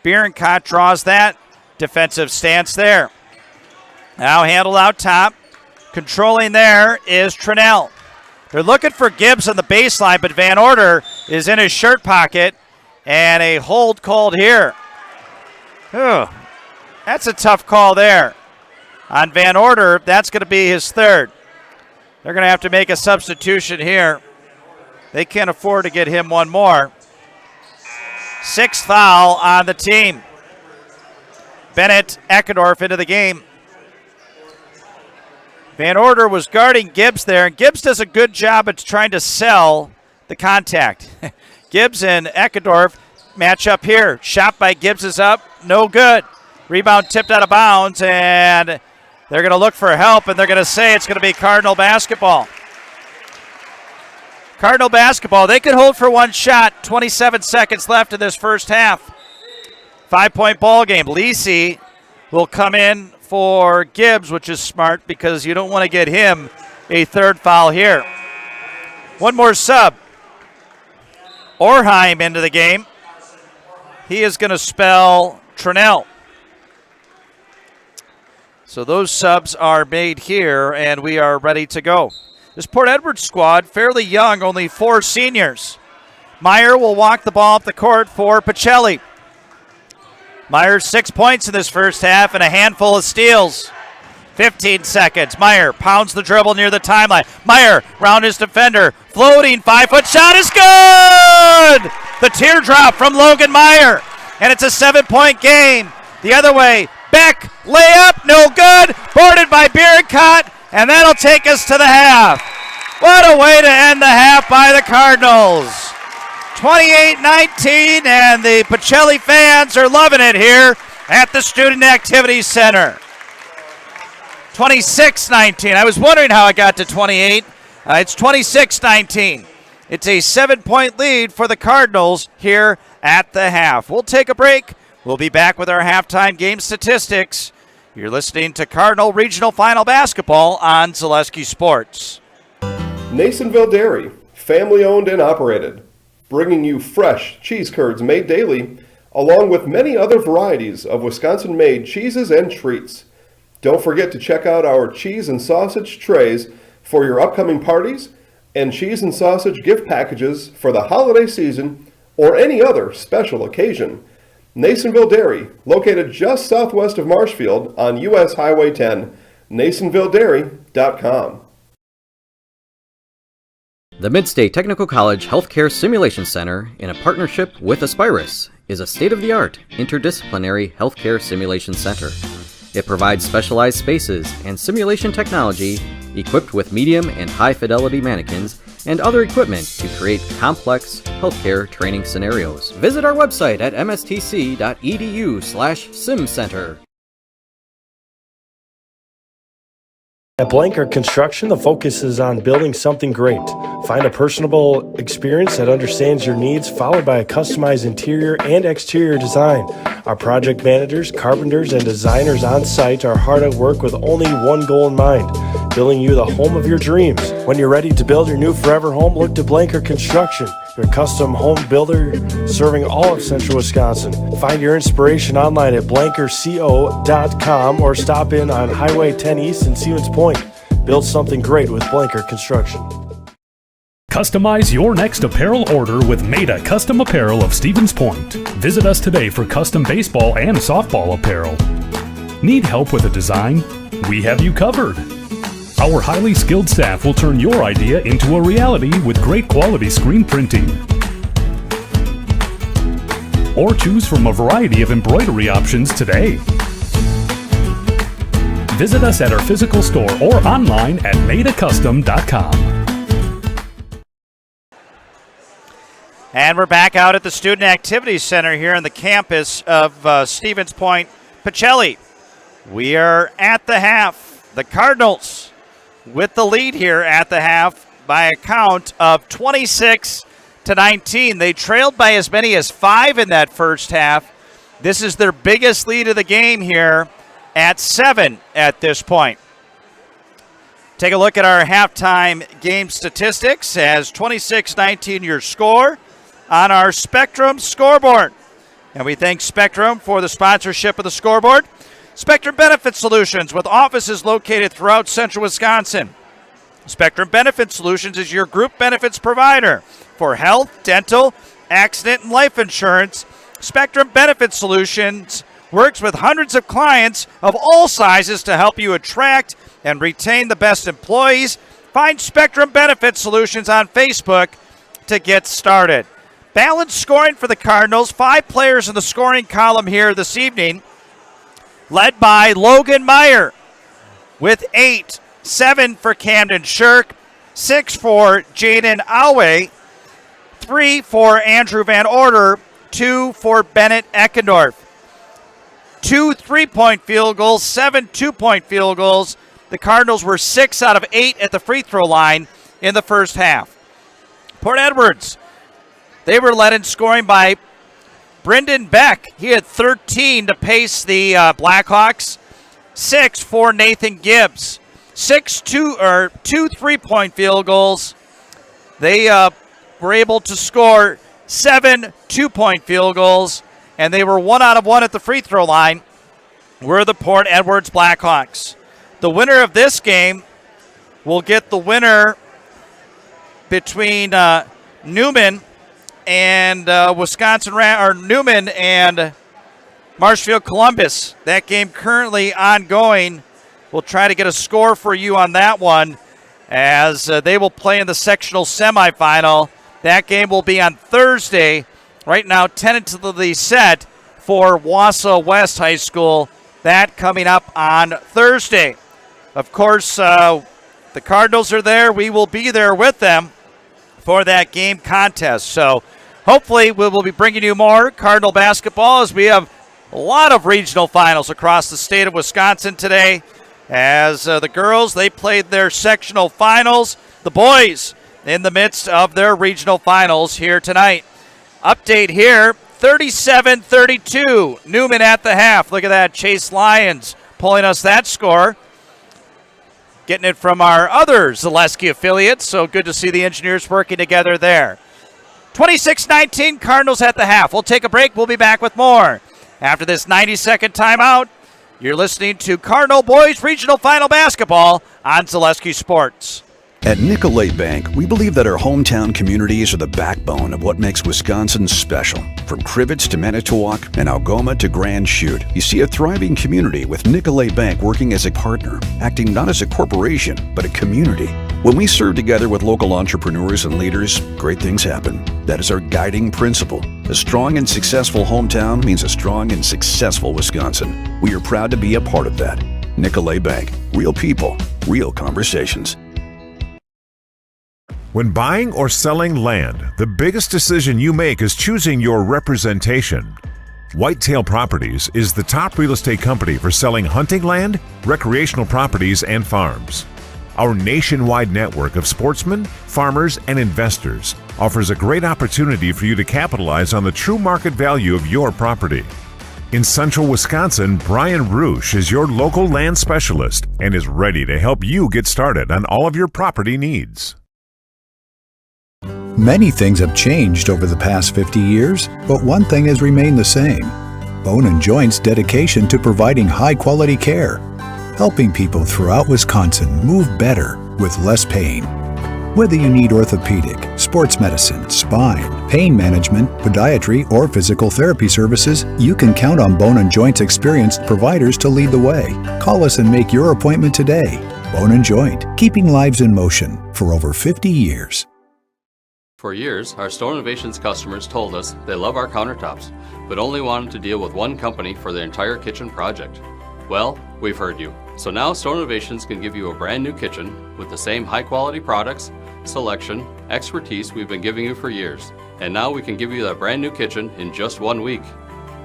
Bierenkot draws that defensive stance there. Now handled out top. Controlling there is Trinnell. They're looking for Gibbs on the baseline, but Van Order is in his shirt pocket, and a hold called here. That's a tough call there. On Van Order, that's going to be his third. They're going to have to make a substitution here. They can't afford to get him one more. 6th foul on the team. Bennett Eckendorf into the game. Van Order was guarding Gibbs there, and Gibbs does a good job at trying to sell the contact. Gibbs and Eckendorf match up here. Shot by Gibbs is up, no good. Rebound tipped out of bounds, and they're going to look for help, and they're going to say it's going to be Cardinal basketball. Cardinal basketball. They could hold for one shot. 27 seconds left in this first half. 5-point ball game. Lisi will come in for Gibbs, which is smart because you don't want to get him a third foul here. One more sub. Orheim into the game. He is going to spell Trinnell. So those subs are made here, and we are ready to go. This Port Edwards squad, fairly young, only 4 seniors. Meyer will walk the ball up the court for Pachelli. Meyer 6 points in this first half and a handful of steals. 15 seconds. Meyer pounds the dribble near the timeline. Meyer round his defender. Floating 5-foot shot is good! The teardrop from Logan Meyer. And it's a 7-point game. The other way. Beck, layup, no good. Boarded by Biericott. And that'll take us to the half. What a way to end the half by the Cardinals. 28-19, and the Pachelli fans are loving it here at the Student Activities Center. 26-19. I was wondering how it got to 28. It's 26-19. It's a 7-point lead for the Cardinals here at the half. We'll take a break. We'll be back with our halftime game statistics. You're listening to Cardinal Regional Final Basketball on Zaleski Sports. Nasonville Dairy, family owned and operated, bringing you fresh cheese curds made daily, along with many other varieties of Wisconsin-made cheeses and treats. Don't forget to check out our cheese and sausage trays for your upcoming parties and cheese and sausage gift packages for the holiday season or any other special occasion. Nasonville Dairy, located just southwest of Marshfield on US Highway 10, NasonvilleDairy.com. The Midstate Technical College Healthcare Simulation Center, in a partnership with Aspirus, is a state-of-the-art interdisciplinary healthcare simulation center. It provides specialized spaces and simulation technology equipped with medium and high-fidelity mannequins and other equipment to create complex healthcare training scenarios. Visit our website at mstc.edu/simcenter. At Blanker Construction, the focus is on building something great. Find a personable experience that understands your needs, followed by a customized interior and exterior design. Our project managers, carpenters, and designers on site are hard at work with only one goal in mind: building you the home of your dreams. When you're ready to build your new forever home, look to Blanker Construction, your custom home builder serving all of central Wisconsin. Find your inspiration online at blankerco.com or stop in on Highway 10 East in Stevens Point. Build something great with Blanker Construction. Customize your next apparel order with Maida Custom Apparel of Stevens Point. Visit us today for custom baseball and softball apparel. Need help with a design? We have you covered. Our highly skilled staff will turn your idea into a reality with great quality screen printing. Or choose from a variety of embroidery options today. Visit us at our physical store or online at maidacustom.com. And we're back out at the Student Activities Center here on the campus of Stevens Point, Pachelli. We are at the half. The Cardinals with the lead here at the half by a count of 26-19. They trailed by as many as 5 in that first half. This is their biggest lead of the game here at 7 at this point. Take a look at our halftime game statistics as 26-19 your score on our Spectrum scoreboard. And we thank Spectrum for the sponsorship of the scoreboard. Spectrum Benefit Solutions, with offices located throughout central Wisconsin. Spectrum Benefit Solutions is your group benefits provider for health, dental, accident, and life insurance. Spectrum Benefit Solutions works with hundreds of clients of all sizes to help you attract and retain the best employees. Find Spectrum Benefit Solutions on Facebook to get started. Balanced scoring for the Cardinals. 5 players in the scoring column here this evening, led by Logan Meyer with 8, 7 for Camden Shirk, 6 for Jaden Awe, 3 for Andrew Van Order, 2 for Bennett Eckendorf. 2 3-point field goals, 7 2-point field goals. The Cardinals were 6 out of 8 at the free throw line in the first half. Port Edwards, they were led in scoring by Brendan Beck. He had 13 to pace the Blackhawks. 6 for Nathan Gibbs. 2 3-point field goals. They were able to score 7 2-point field goals, and they were 1 out of 1 at the free throw line, were the Port Edwards Blackhawks. The winner of this game will get the winner between Newman and Newman and Marshfield Columbus. That game currently ongoing We'll try to get a score for you on that one as they will play in the sectional semifinal. That game will be on Thursday. Right now, tentatively set for Wausau West High School. That coming up on Thursday. Of course, the Cardinals are there. We will be there with them for that game contest. So hopefully we will be bringing you more Cardinal basketball as we have a lot of regional finals across the state of Wisconsin today. As the girls, they played their sectional finals. The boys in the midst of their regional finals here tonight. Update here, 37-32. Newman at the half. Look at that, Chase Lyons pulling us that score. Getting it from our other Zaleski affiliates, so good to see the Engineers working together there. 26-19, Cardinals at the half. We'll take a break. We'll be back with more. After this 90-second timeout, you're listening to Cardinal Boys Regional Final Basketball on Zaleski Sports. At Nicolay Bank, we believe that our hometown communities are the backbone of what makes Wisconsin special. From Crivets to Manitowoc and Algoma to Grand Chute, you see a thriving community with Nicolay Bank working as a partner, acting not as a corporation, but a community. When we serve together with local entrepreneurs and leaders, great things happen. That is our guiding principle. A strong and successful hometown means a strong and successful Wisconsin. We are proud to be a part of that. Nicolay Bank. Real people, real conversations. When buying or selling land, the biggest decision you make is choosing your representation. Whitetail Properties is the top real estate company for selling hunting land, recreational properties, and farms. Our nationwide network of sportsmen, farmers, and investors offers a great opportunity for you to capitalize on the true market value of your property. In central Wisconsin, Brian Roosh is your local land specialist and is ready to help you get started on all of your property needs. Many things have changed over the past 50 years, but one thing has remained the same. Bone & Joint's dedication to providing high-quality care, helping people throughout Wisconsin move better with less pain. Whether you need orthopedic, sports medicine, spine, pain management, podiatry, or physical therapy services, you can count on Bone & Joint's experienced providers to lead the way. Call us and make your appointment today. Bone & Joint, keeping lives in motion for over 50 years. For years, our Stone Innovations customers told us they love our countertops, but only wanted to deal with one company for their entire kitchen project. Well, we've heard you. So now Stone Innovations can give you a brand new kitchen with the same high quality products, selection, expertise we've been giving you for years. And now we can give you that brand new kitchen in just 1 week.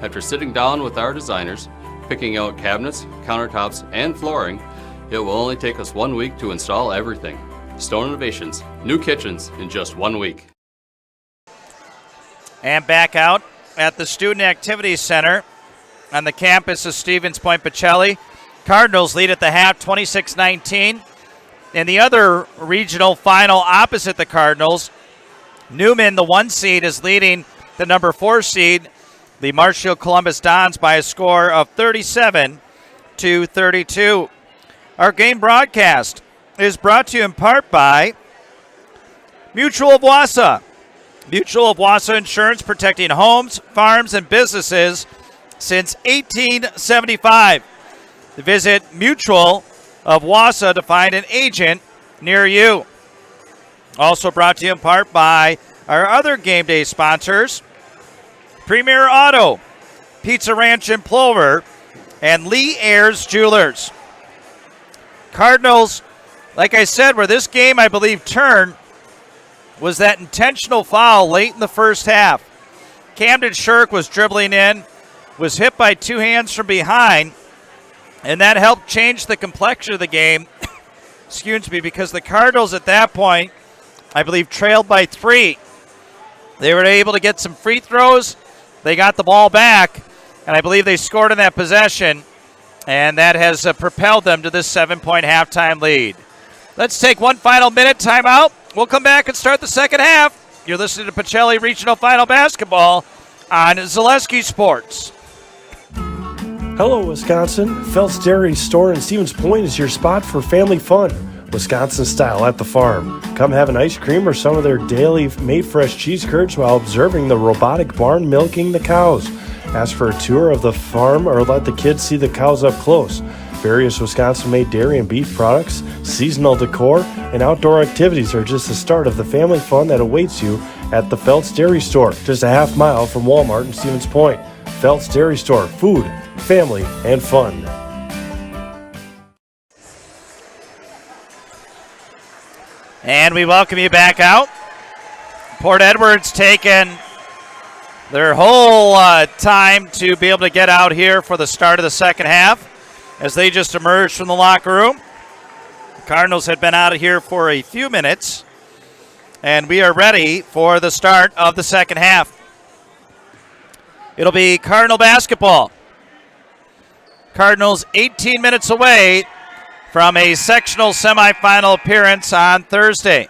After sitting down with our designers, picking out cabinets, countertops, and flooring, it will only take us 1 week to install everything. Stone Innovations, new kitchens in just 1 week. And back out at the Student Activities Center on the campus of Stevens Point Pachelli. Cardinals lead at the half, 26-19. In the other regional final opposite the Cardinals, Newman, the 1 seed, is leading the number 4 seed, the Marshfield Columbus Dons, by a score of 37-32. Our game broadcast is brought to you in part by Mutual of Wausau. Mutual of Wausau Insurance, protecting homes, farms, and businesses since 1875. Visit Mutual of Wausau to find an agent near you. Also brought to you in part by our other game day sponsors, Premier Auto, Pizza Ranch in Plover, and Lee Ayers Jewelers. Cardinals, like I said, where this game, I believe, turned was that intentional foul late in the first half. Camden Shirk was dribbling in, was hit by 2 hands from behind, and that helped change the complexion of the game, excuse me, because the Cardinals at that point, I believe, trailed by 3. They were able to get some free throws. They got the ball back, and I believe they scored in that possession, and that has propelled them to this 7-point halftime lead. Let's take one final minute timeout. We'll come back and start the second half. You're listening to Pachelli Regional Final Basketball on Zaleski Sports. Hello, Wisconsin. Phelps Dairy Store in Stevens Point is your spot for family fun, Wisconsin style at the farm. Come have an ice cream or some of their daily made fresh cheese curds while observing the robotic barn milking the cows. Ask for a tour of the farm or let the kids see the cows up close. Various Wisconsin-made dairy and beef products, seasonal decor, and outdoor activities are just the start of the family fun that awaits you at the Feltz Dairy Store, just a half mile from Walmart in Stevens Point. Feltz Dairy Store, food, family, and fun. And we welcome you back out. Port Edwards taking their whole time to be able to get out here for the start of the second half as they just emerged from the locker room. The Cardinals had been out of here for a few minutes, and we are ready for the start of the second half. It'll be Cardinal basketball. Cardinals 18 minutes away from a sectional semifinal appearance on Thursday.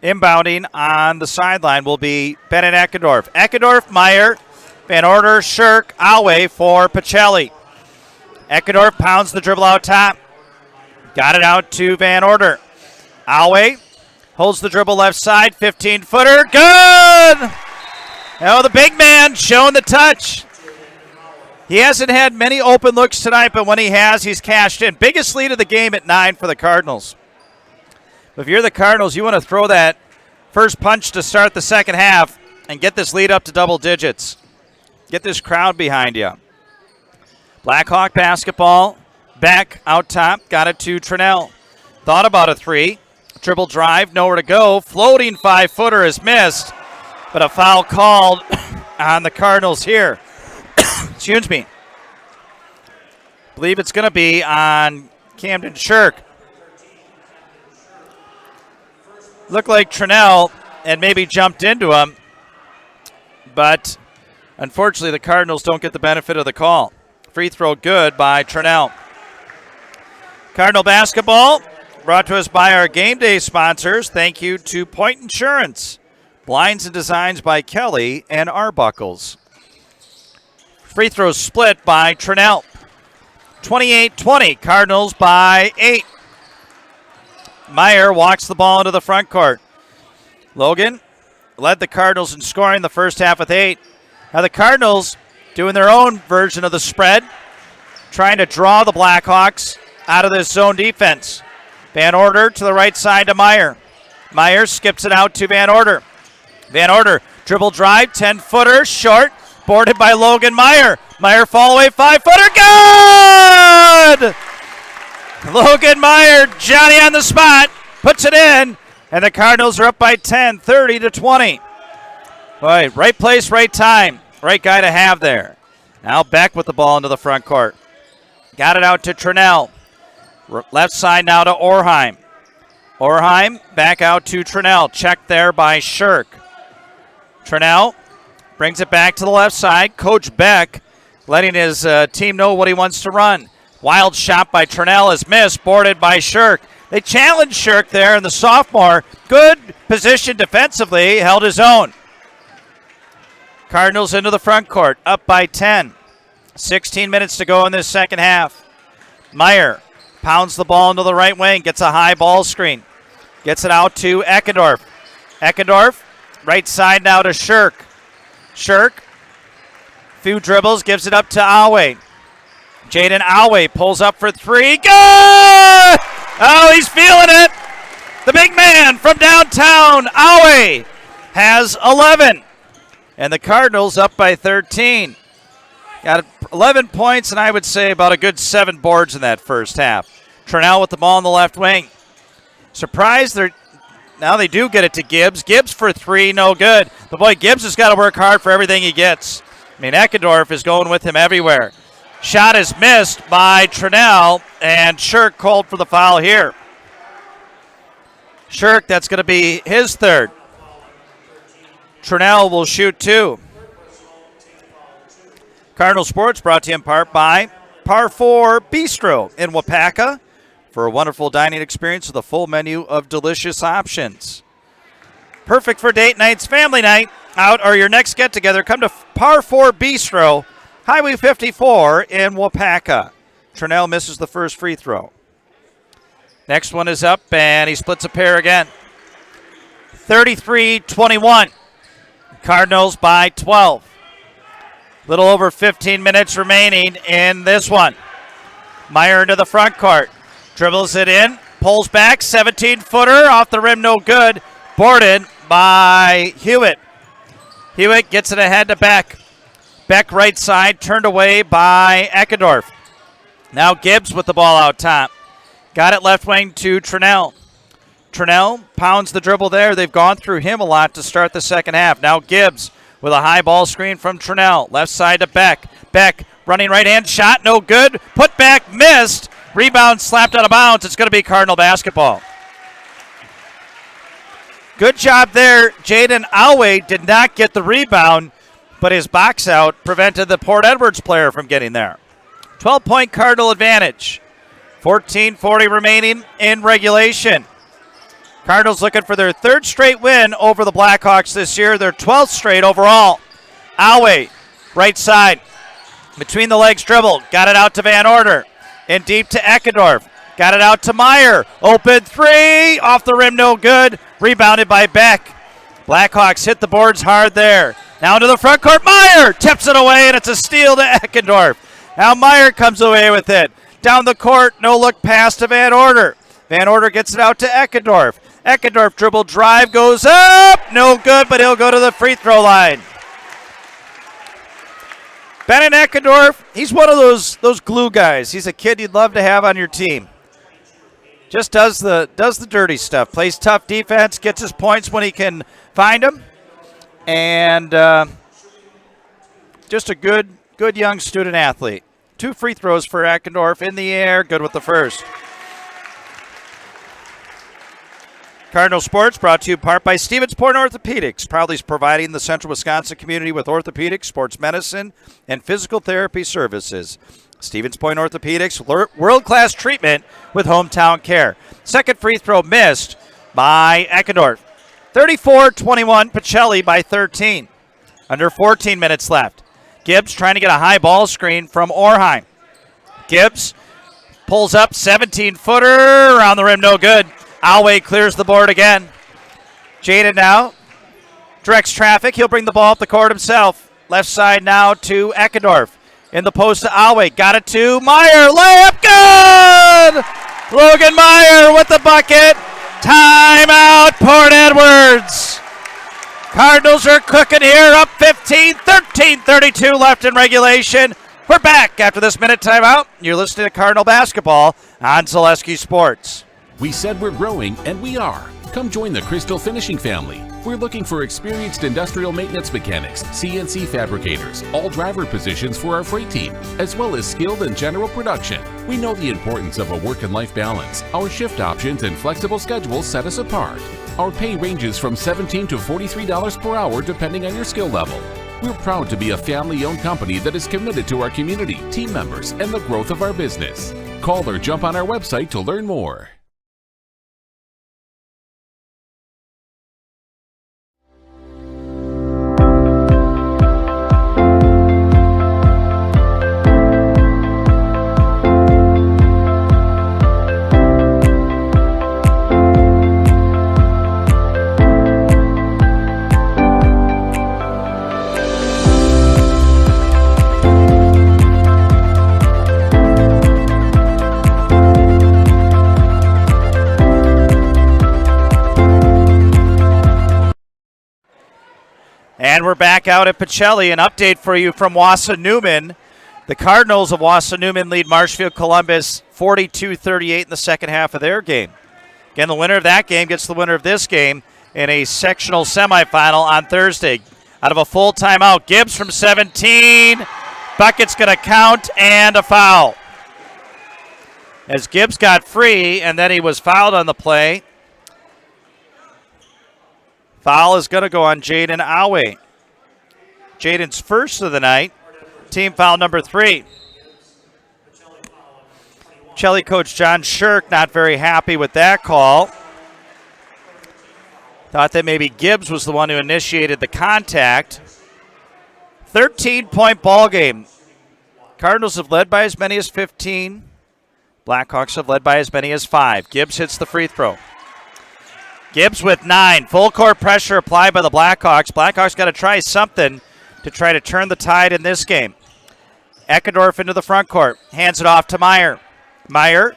Inbounding on the sideline will be Bennett Eckendorf. Eckendorf, Meyer, Van Order, Shirk, Alway for Pacelli. Eckendorf pounds the dribble out top. Got it out to Van Order. Alway holds the dribble left side, 15-footer, good! Oh, the big man showing the touch. He hasn't had many open looks tonight, but when he has, he's cashed in. Biggest lead of the game at 9 for the Cardinals. If you're the Cardinals, you want to throw that first punch to start the second half and get this lead up to double digits. Get this crowd behind you. Blackhawk basketball. Beck out top. Got it to Trinnell. Thought about a three. Dribble drive. Nowhere to go. Floating 5-footer is missed. But a foul called on the Cardinals here. Excuse me. Believe it's going to be on Camden Shirk. Looked like Trinnell and maybe jumped into him, but unfortunately the Cardinals don't get the benefit of the call. Free throw good by Trinnell. Cardinal basketball brought to us by our game day sponsors. Thank you to Point Insurance. Blinds and designs by Kelly and Arbuckles. Free throw split by Trinnell. 28-20, Cardinals by 8. Meyer walks the ball into the front court. Logan led the Cardinals in scoring the first half with 8. Now the Cardinals doing their own version of the spread, trying to draw the Blackhawks out of this zone defense. Van Order to the right side to Meyer. Meyer skips it out to Van Order. Van Order dribble drive, 10-footer, short, boarded by Logan Meyer. Meyer fall away, 5-footer, good! Logan Meyer, Johnny on the spot, puts it in, and the Cardinals are up by 10, 30-20. Boy, right place, right time. Right guy to have there. Now Beck with the ball into the front court. Got it out to Trinnell. Left side now to Orheim. Orheim back out to Trinnell. Checked there by Shirk. Trinnell brings it back to the left side. Coach Beck letting his team know what he wants to run. Wild shot by Trinnell is missed, boarded by Shirk. They challenged Shirk there, and the sophomore, good position defensively, held his own. Cardinals into the front court, up by 10. 16 minutes to go in this second half. Meyer pounds the ball into the right wing, gets a high ball screen. Gets it out to Eckendorf. Eckendorf, right side now to Shirk. Shirk, few dribbles, gives it up to Alway. Jaden Alway pulls up for three. Good! Oh, he's feeling it. The big man from downtown, Alway, has 11. And the Cardinals up by 13. Got 11 points, and I would say about a good 7 boards in that first half. Trinnell with the ball in the left wing. Surprised now they do get it to Gibbs. Gibbs for 3, no good. But boy, Gibbs has got to work hard for everything he gets. I mean, Eckendorf is going with him everywhere. Shot is missed by Trinnell, and Shirk called for the foul here. Shirk, that's going to be his third. Trinnell will shoot 2. Cardinal Sports brought to you in part by Par 4 Bistro in Wapaka for a wonderful dining experience with a full menu of delicious options. Perfect for date nights, family night out, or your next get-together. Come to Par 4 Bistro, Highway 54 in Wapaka. Trinnell misses the first free throw. Next one is up, and he splits a pair again. 33-21. Cardinals by 12. Little over 15 minutes remaining in this one. Meyer into the front court. Dribbles it in. Pulls back. 17-footer. Off the rim. No good. Boarded by Hewitt. Hewitt gets it ahead to Beck. Beck right side. Turned away by Eckendorf. Now Gibbs with the ball out top. Got it left wing to Trinnell. Trinnell pounds the dribble there. They've gone through him a lot to start the second half. Now Gibbs with a high ball screen from Trinnell. Left side to Beck. Beck running right-hand shot. No good. Put back. Missed. Rebound slapped out of bounds. It's going to be Cardinal basketball. Good job there. Jaden Alway did not get the rebound, but his box out prevented the Port Edwards player from getting there. 12-point Cardinal advantage. 14:40 remaining in regulation. Cardinals looking for their third straight win over the Blackhawks this year, their 12th straight overall. Alway, right side, between the legs dribble, got it out to Van Order, and deep to Eckendorf, got it out to Meyer, open three, off the rim, no good, rebounded by Beck. Blackhawks hit the boards hard there. Now into the front court, Meyer tips it away, and it's a steal to Eckendorf. Now Meyer comes away with it. Down the court, no look pass to Van Order. Van Order gets it out to Eckendorf. Eckendorf dribble drive goes up. No good, but he'll go to the free throw line. Bennett Eckendorf, he's one of those glue guys. He's a kid you'd love to have on your team. Just does the dirty stuff. Plays tough defense, gets his points when he can find them. And just a good young student athlete. 2 free throws for Eckendorf in the air. Good with the first. Cardinal Sports brought to you in part by Stevens Point Orthopedics, proudly providing the Central Wisconsin community with orthopedic, sports medicine, and physical therapy services. Stevens Point Orthopedics, world-class treatment with hometown care. Second free throw missed by Eckendorf. 34-21, Pachelli by 13. Under 14 minutes left. Gibbs trying to get a high ball screen from Orheim. Gibbs pulls up, 17-footer, around the rim, no good. Alway clears the board again. Jaden now directs traffic. He'll bring the ball up the court himself. Left side now to Eckendorf. In the post to Alway. Got it to Meyer. Layup good! Logan Meyer with the bucket. Timeout, Port Edwards. Cardinals are cooking here, up 15, 13:32 left in regulation. We're back after this minute timeout. You're listening to Cardinal Basketball on Zaleski Sports. We said we're growing, and we are. Come join the Crystal Finishing family. We're looking for experienced industrial maintenance mechanics, CNC fabricators, all driver positions for our freight team, as well as skilled and general production. We know the importance of a work and life balance. Our shift options and flexible schedules set us apart. Our pay ranges from $17 to $43 per hour depending on your skill level. We're proud to be a family-owned company that is committed to our community, team members, and the growth of our business. Call or jump on our website to learn more. And we're back out at Pachelli. An update for you from Wassa Newman. The Cardinals of Wassa Newman lead Marshfield Columbus 42-38 in the second half of their game. Again, the winner of that game gets the winner of this game in a sectional semifinal on Thursday. Out of a full timeout, Gibbs from 17. Bucket's going to count and a foul. As Gibbs got free and then he was fouled on the play. Foul is going to go on Jaden Alway. Jaden's first of the night. Team foul number 3. Pachelli coach John Shirk not very happy with that call. Thought that maybe Gibbs was the one who initiated the contact. 13-point ball game. Cardinals have led by as many as 15. Blackhawks have led by as many as 5. Gibbs hits the free throw. Gibbs with 9. Full court pressure applied by the Blackhawks. Blackhawks got to try something to try to turn the tide in this game. Eckendorf into the front court. Hands it off to Meyer. Meyer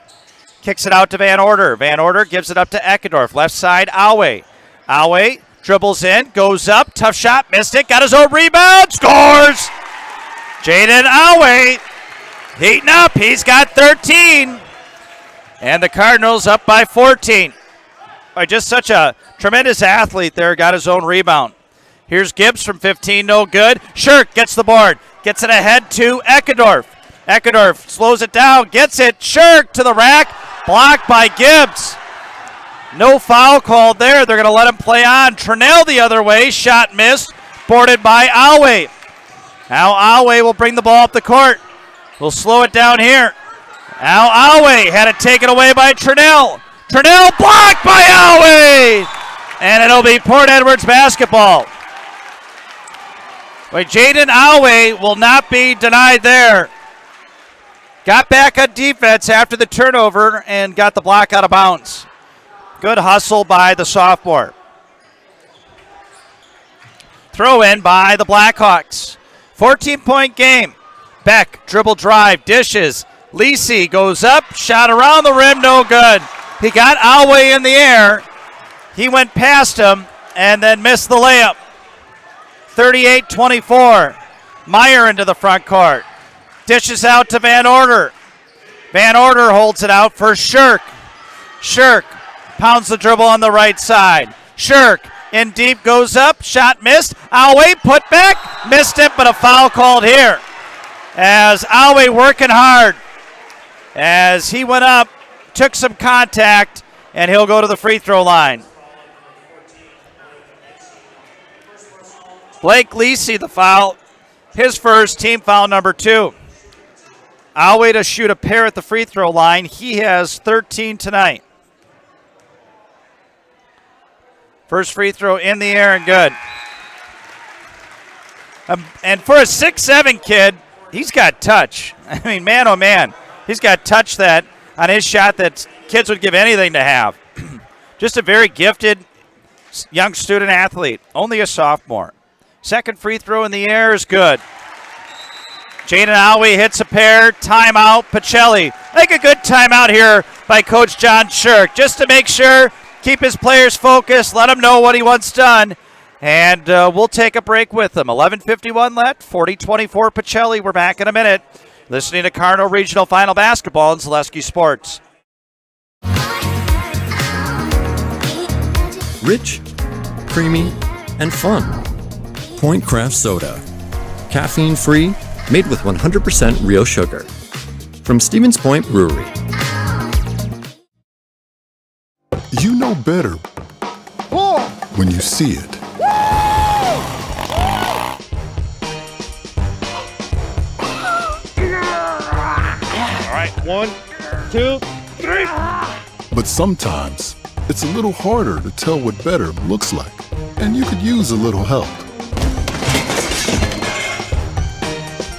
kicks it out to Van Order. Van Order gives it up to Eckendorf. Left side, Awe. Awe dribbles in, goes up, tough shot, missed it, got his own rebound, scores! Jaden Awe heating up, he's got 13. And the Cardinals up by 14. By just such a tremendous athlete there, got his own rebound. Here's Gibbs from 15, no good. Shirk gets the board, gets it ahead to Eckendorf. Eckendorf slows it down, gets it, Shirk to the rack, blocked by Gibbs. No foul called there. They're going to let him play on. Trinnell the other way, shot missed, boarded by Awe. Now Awe will bring the ball up the court. We'll slow it down here. Now Awe had it taken away by Trinnell. Trinnell blocked by Awe! And it'll be Port Edwards basketball. But Jaden Awe will not be denied there. Got back on defense after the turnover and got the block out of bounds. Good hustle by the sophomore. Throw in by the Blackhawks. 14-point game. Beck, dribble drive, dishes. Lisi goes up, shot around the rim, no good. He got Awe in the air. He went past him and then missed the layup. 38-24. Meyer into the front court. Dishes out to Van Order. Van Order holds it out for Shirk. Shirk pounds the dribble on the right side. Shirk in deep, goes up, shot missed. Awe put back, missed it, but a foul called here. As Awe working hard. As he went up, took some contact, and he'll go to the free throw line. Blake Lisi, the foul. His first, team foul number 2. Awe to shoot a pair at the free throw line. He has 13 tonight. First free throw in the air and good. And for a 6'7" kid, he's got touch. I mean, man, oh man. He's got touch that on his shot that kids would give anything to have. Just a very gifted young student athlete. Only a sophomore. Second free throw in the air is good. Jaden Awe hits a pair. Timeout, Pacelli. I think a good timeout here by Coach John Shirk, just to make sure, keep his players focused, let them know what he wants done, and we'll take a break with him. 11:51 left, 40-24 Pacelli. We're back in a minute. Listening to Cardinal Regional Final Basketball on Zaleski Sports. Rich, creamy, and fun. Point Craft Soda. Caffeine-free, made with 100% real sugar. From Stevens Point Brewery. You know better when you see it. All right, 1, 2, 3. But sometimes it's a little harder to tell what better looks like, and you could use a little help.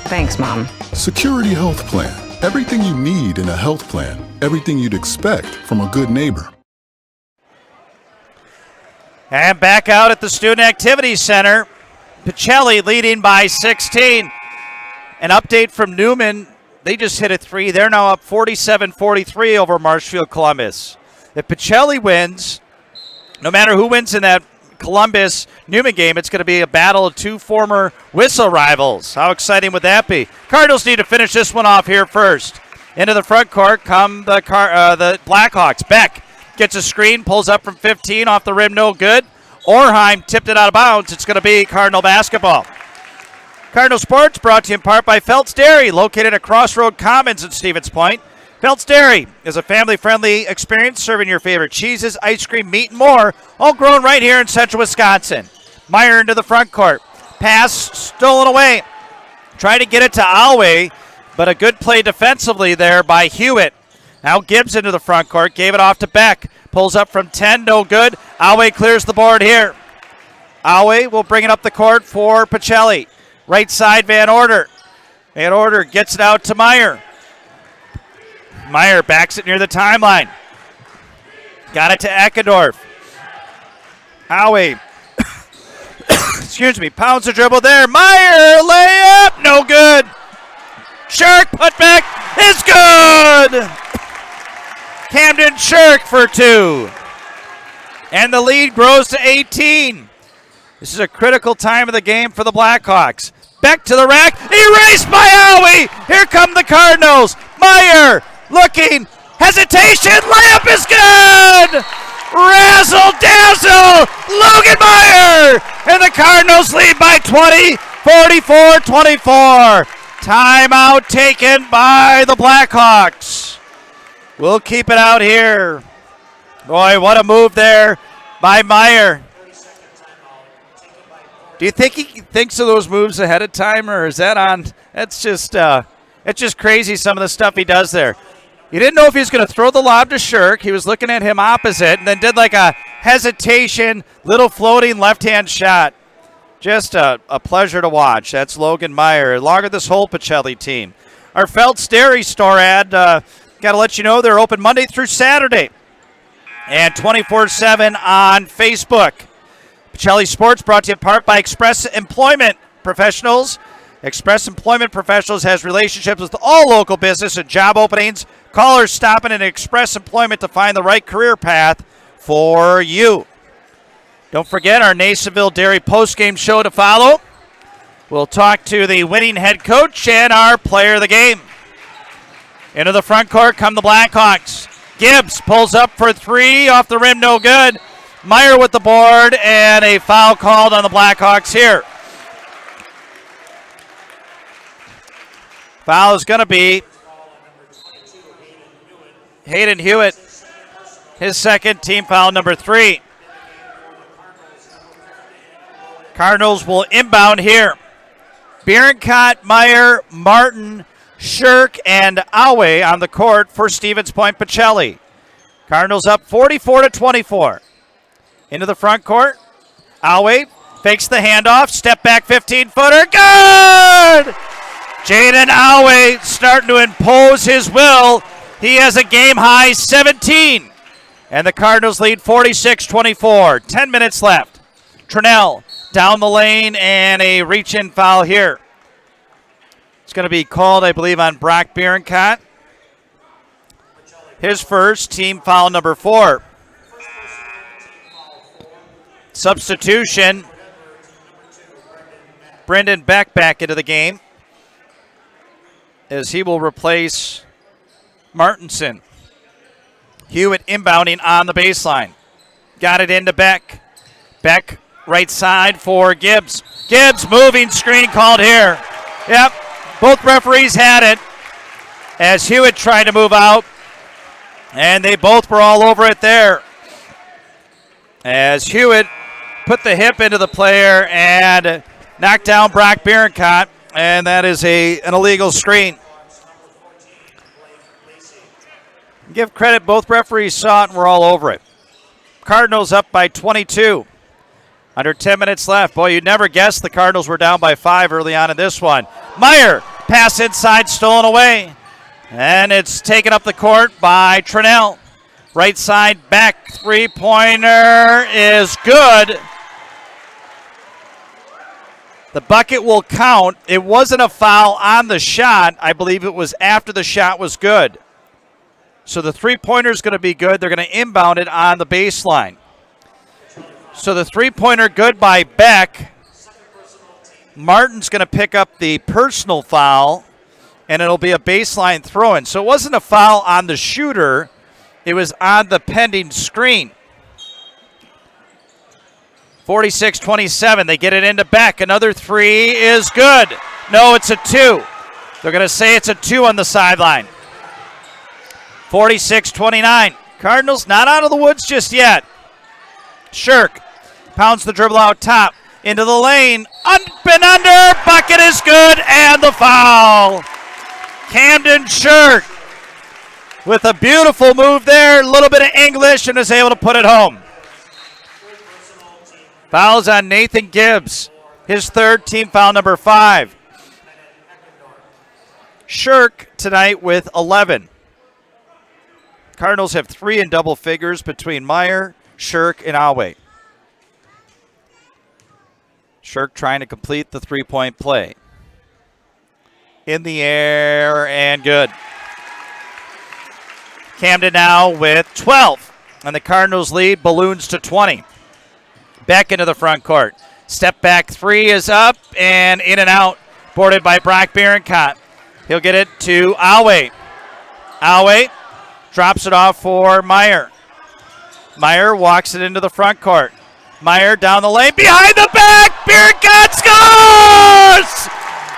Thanks, Mom. Security Health Plan. Everything you need in a health plan. Everything you'd expect from a good neighbor. And back out at the Student Activity Center. Pachelli leading by 16. An update from Newman. They just hit a 3. They're now up 47-43 over Marshfield Columbus. If Pachelli wins, no matter who wins in that Columbus-Newman game, it's going to be a battle of two former Whistle rivals. How exciting would that be? Cardinals need to finish this one off here first. Into the front court come the Blackhawks. Beck gets a screen, pulls up from 15, off the rim, no good. Orheim tipped it out of bounds. It's going to be Cardinal basketball. Cardinal Sports brought to you in part by Felt's Dairy, located at Crossroad Commons in Stevens Point. Felt's Dairy is a family-friendly experience serving your favorite cheeses, ice cream, meat, and more, all grown right here in central Wisconsin. Meyer into the front court. Pass stolen away. Tried to get it to Awe, but a good play defensively there by Hewitt. Now Gibbs into the front court, gave it off to Beck. Pulls up from 10, no good. Awe clears the board here. Awe will bring it up the court for Pachelli. Right side, Van Order. Van Order gets it out to Meyer. Meyer backs it near the timeline. Got it to Eckendorf. Awe pounds the dribble there. Meyer, layup, no good. Shirk, put back, is good. Camden Shirk for 2. And the lead grows to 18. This is a critical time of the game for the Blackhawks. Back to the rack, erased by Howie. Here come the Cardinals. Meyer looking, hesitation, layup is good. Razzle dazzle, Logan Meyer. And the Cardinals lead by 20, 44-24. Timeout taken by the Blackhawks. We'll keep it out here. Boy, what a move there by Meyer. Do you think he thinks of those moves ahead of time, or is that on? It's just crazy, some of the stuff he does there. You didn't know if he was going to throw the lob to Shirk. He was looking at him opposite and then did like a hesitation, little floating left-hand shot. Just a pleasure to watch. That's Logan Meyer, along with this whole Pachelli team. Our Phelps Dairy store ad, got to let you know they're open Monday through Saturday and 24/7 on Facebook. Pachelli Sports brought to you in part by Express Employment Professionals. Express Employment Professionals has relationships with all local business and job openings. Callers stopping at Express Employment to find the right career path for you. Don't forget our Nasonville Dairy postgame show to follow. We'll talk to the winning head coach and our player of the game. Into the front court come the Blackhawks. Gibbs pulls up for 3, off the rim, no good. Meyer with the board, and a foul called on the Blackhawks here. Foul is going to be Hayden Hewitt, his second, team foul number 3. Cardinals will inbound here. Bierencott, Meyer, Martin, Shirk, and Awe on the court for Stevens Point Pachelli. Cardinals up 44-24. Into the front court. Awe fakes the handoff. Step back 15-footer. Good! Jaden Awe starting to impose his will. He has a game-high 17. And the Cardinals lead 46-24. 10 minutes left. Trinnell down the lane and a reach-in foul here. It's going to be called, I believe, on Brock Bierencott. His first, team foul number 4. Substitution. Brendan Beck back into the game as he will replace Martinson. Hewitt inbounding on the baseline. Got it into Beck. Beck right side for Gibbs. Gibbs moving, screen called here. Yep, both referees had it as Hewitt tried to move out, and they both were all over it there. As Hewitt put the hip into the player and knocked down Brock Bierencott, and that is an illegal screen. Give credit, both referees saw it and were all over it. Cardinals up by 22. Under 10 minutes left. Boy, you'd never guess the Cardinals were down by 5 early on in this one. Meyer, pass inside, stolen away. And it's taken up the court by Trinnell. Right side back, three-pointer is good. The bucket will count. It wasn't a foul on the shot. I believe it was after the shot was good. So the three-pointer is going to be good. They're going to inbound it on the baseline. So the three-pointer good by Beck. Martin's going to pick up the personal foul, and it'll be a baseline throw-in. So it wasn't a foul on the shooter. It was on the pending screen. 46-27. They get it into Beck. Another three is good. No, it's a 2. They're going to say it's a 2 on the sideline. 46-29. Cardinals not out of the woods just yet. Shirk pounds the dribble out top into the lane. Up and under. Bucket is good, and the foul. Camden Shirk with a beautiful move there. A little bit of English and is able to put it home. Fouls on Nathan Gibbs. His third, team foul number 5. Shirk tonight with 11. Cardinals have 3 in double figures between Meyer, Shirk, and Awe. Shirk trying to complete the three-point play. In the air and good. Camden now with 12. And the Cardinals lead balloons to 20. Back into the front court. Step back three is up and in and out. Boarded by Brock Bierencott. He'll get it to Awe. Awe drops it off for Meyer. Meyer walks it into the front court. Meyer down the lane, behind the back, Bierencott scores!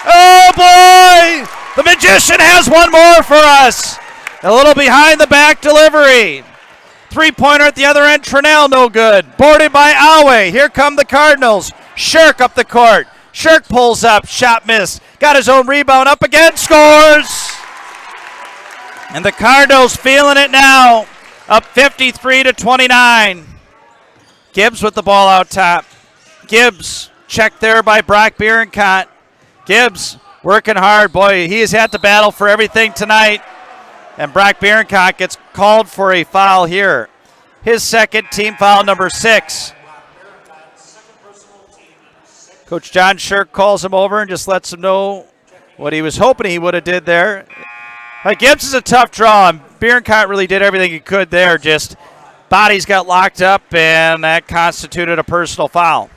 Oh boy! The Magician has one more for us. A little behind the back delivery. Three-pointer at the other end, Trinnell no good. Boarded by Awe. Here come the Cardinals. Shirk up the court. Shirk pulls up, shot missed. Got his own rebound up again, scores! And the Cardinals feeling it now. Up 53-29. Gibbs with the ball out top. Gibbs checked there by Brock Bierencott. Gibbs working hard. Boy, he has had to battle for everything tonight. And Brock Bierencott gets called for a foul here. His second, team foul number 6. Coach John Shirk calls him over and just lets him know what he was hoping he would have did there. Gibbs is a tough draw, and Bierencott really did everything he could there. Just bodies got locked up, and that constituted a personal foul.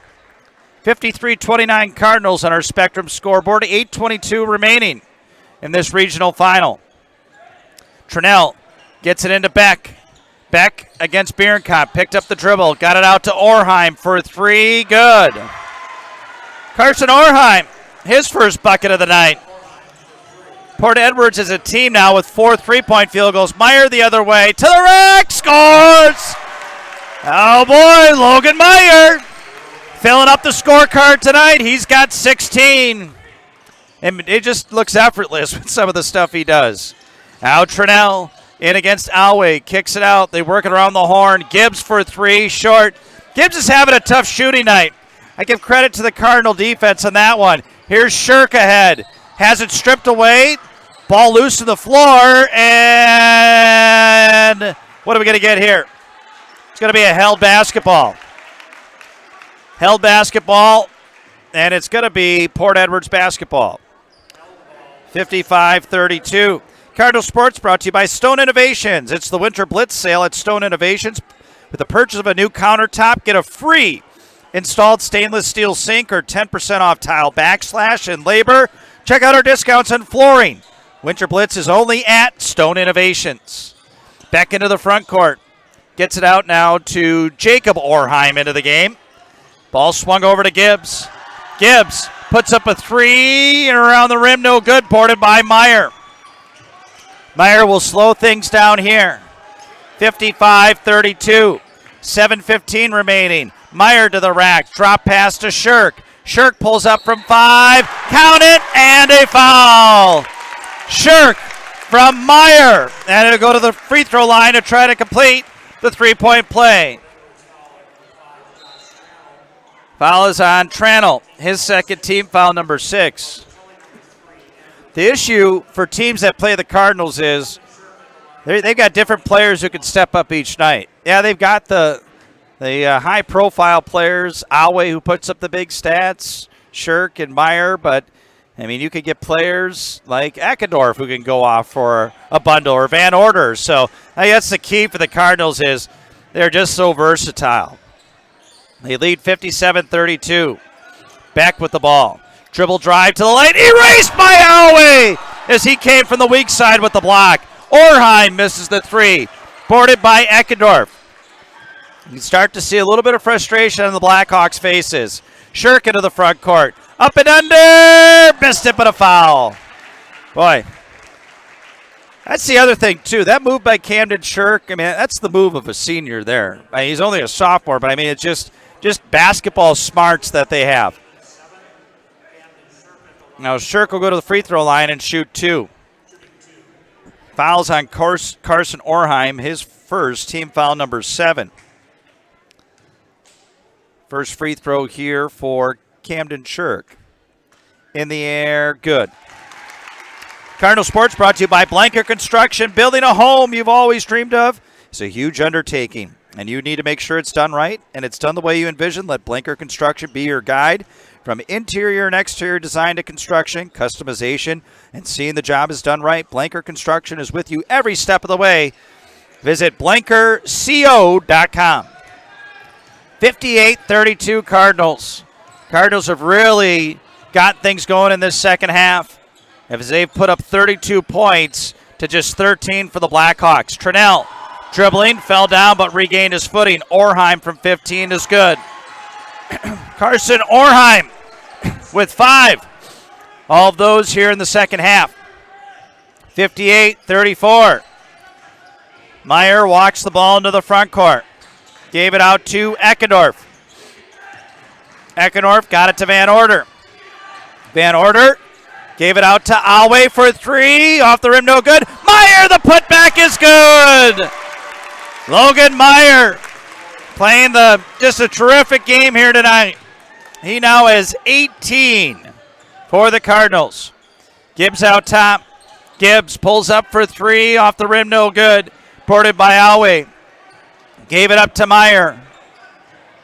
53-29 Cardinals on our Spectrum scoreboard. 8:22 remaining in this regional final. Trinnell gets it into Beck. Beck against Bierencott. Picked up the dribble. Got it out to Orheim for three. Good. Carson Orheim, his first bucket of the night. Port Edwards is a team now with 4 3-point field goals. Meyer the other way. To the rack. Scores! Oh, boy. Logan Meyer filling up the scorecard tonight. He's got 16. And it just looks effortless with some of the stuff he does. Now Trinnell in against Awe. Kicks it out. They work it around the horn. Gibbs for three. Short. Gibbs is having a tough shooting night. I give credit to the Cardinal defense on that one. Here's Shirk ahead. Has it stripped away. Ball loose to the floor. And what are we going to get here? It's going to be a held basketball. Held basketball. And it's going to be Port Edwards basketball. 55-32. Cardinal Sports brought to you by Stone Innovations. It's the Winter Blitz sale at Stone Innovations. With the purchase of a new countertop, get a free installed stainless steel sink or 10% off tile backslash and labor. Check out our discounts on flooring. Winter Blitz is only at Stone Innovations. Back into the front court. Gets it out now to Jacob Orheim into the game. Ball swung over to Gibbs. Gibbs puts up a three and around the rim, no good. Boarded by Meyer. Meyer will slow things down here. 55-32. 7:15 remaining. Meyer to the rack. Drop pass to Shirk. Shirk pulls up from 5. Count it, and a foul. Shirk from Meyer. And it'll go to the free throw line to try to complete the three-point play. Foul is on Trannell. His second, team foul number 6. The issue for teams that play the Cardinals is they've got different players who can step up each night. Yeah, they've got the high-profile players, Awe, who puts up the big stats, Shirk and Meyer, but, I mean, you could get players like Eckendorf who can go off for a bundle, or Van Order. So I think that's the key for the Cardinals is they're just so versatile. They lead 57-32. Beck with the ball. Dribble drive to the lane. Erased by Awe as he came from the weak side with the block. Orheim misses the three. Boarded by Eckendorf. You start to see a little bit of frustration on the Blackhawks' faces. Shirk into the front court. Up and under. Missed it, but a foul. Boy. That's the other thing, too. That move by Camden Shirk, I mean, that's the move of a senior there. I mean, he's only a sophomore, but, I mean, it's just basketball smarts that they have. Now, Shirk will go to the free throw line and shoot 2. Fouls on Carson Orheim, his first, team foul number 7. First free throw here for Camden Shirk. In the air, good. Cardinal Sports brought to you by Blanker Construction. Building a home you've always dreamed of is a huge undertaking, and you need to make sure it's done right and it's done the way you envision. Let Blanker Construction be your guide. From interior and exterior design to construction, customization, and seeing the job is done right, Blanker Construction is with you every step of the way. Visit blankerco.com. 58-32 Cardinals. Cardinals have really got things going in this second half as they've put up 32 points to just 13 for the Blackhawks. Trinnell dribbling, fell down but regained his footing. Orheim from 15 is good. Carson Orheim with 5. All of those here in the second half. 58-34. Meyer walks the ball into the front court. Gave it out to Eckendorf. Eckendorf got it to Van Order. Van Order gave it out to Alway for 3. Off the rim, no good. Meyer, the putback is good. Logan Meyer playing just a terrific game here tonight. He now has 18 for the Cardinals. Gibbs out top. Gibbs pulls up for 3. Off the rim, no good. Ported by Alway. Gave it up to Meyer.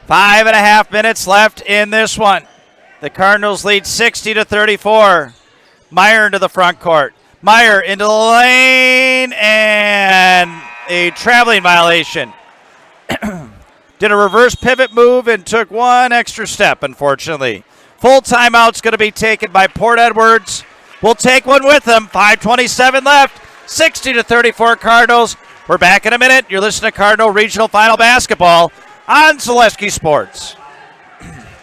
5.5 minutes left in this one. The Cardinals lead 60-34. Meyer into the front court. Meyer into the lane, and a traveling violation. Did a reverse pivot move and took one extra step, unfortunately. Full timeout's going to be taken by Port Edwards. We'll take one with them. 5:27 left. 60-34 Cardinals. We're back in a minute. You're listening to Cardinal Regional Final Basketball on Zaleski Sports.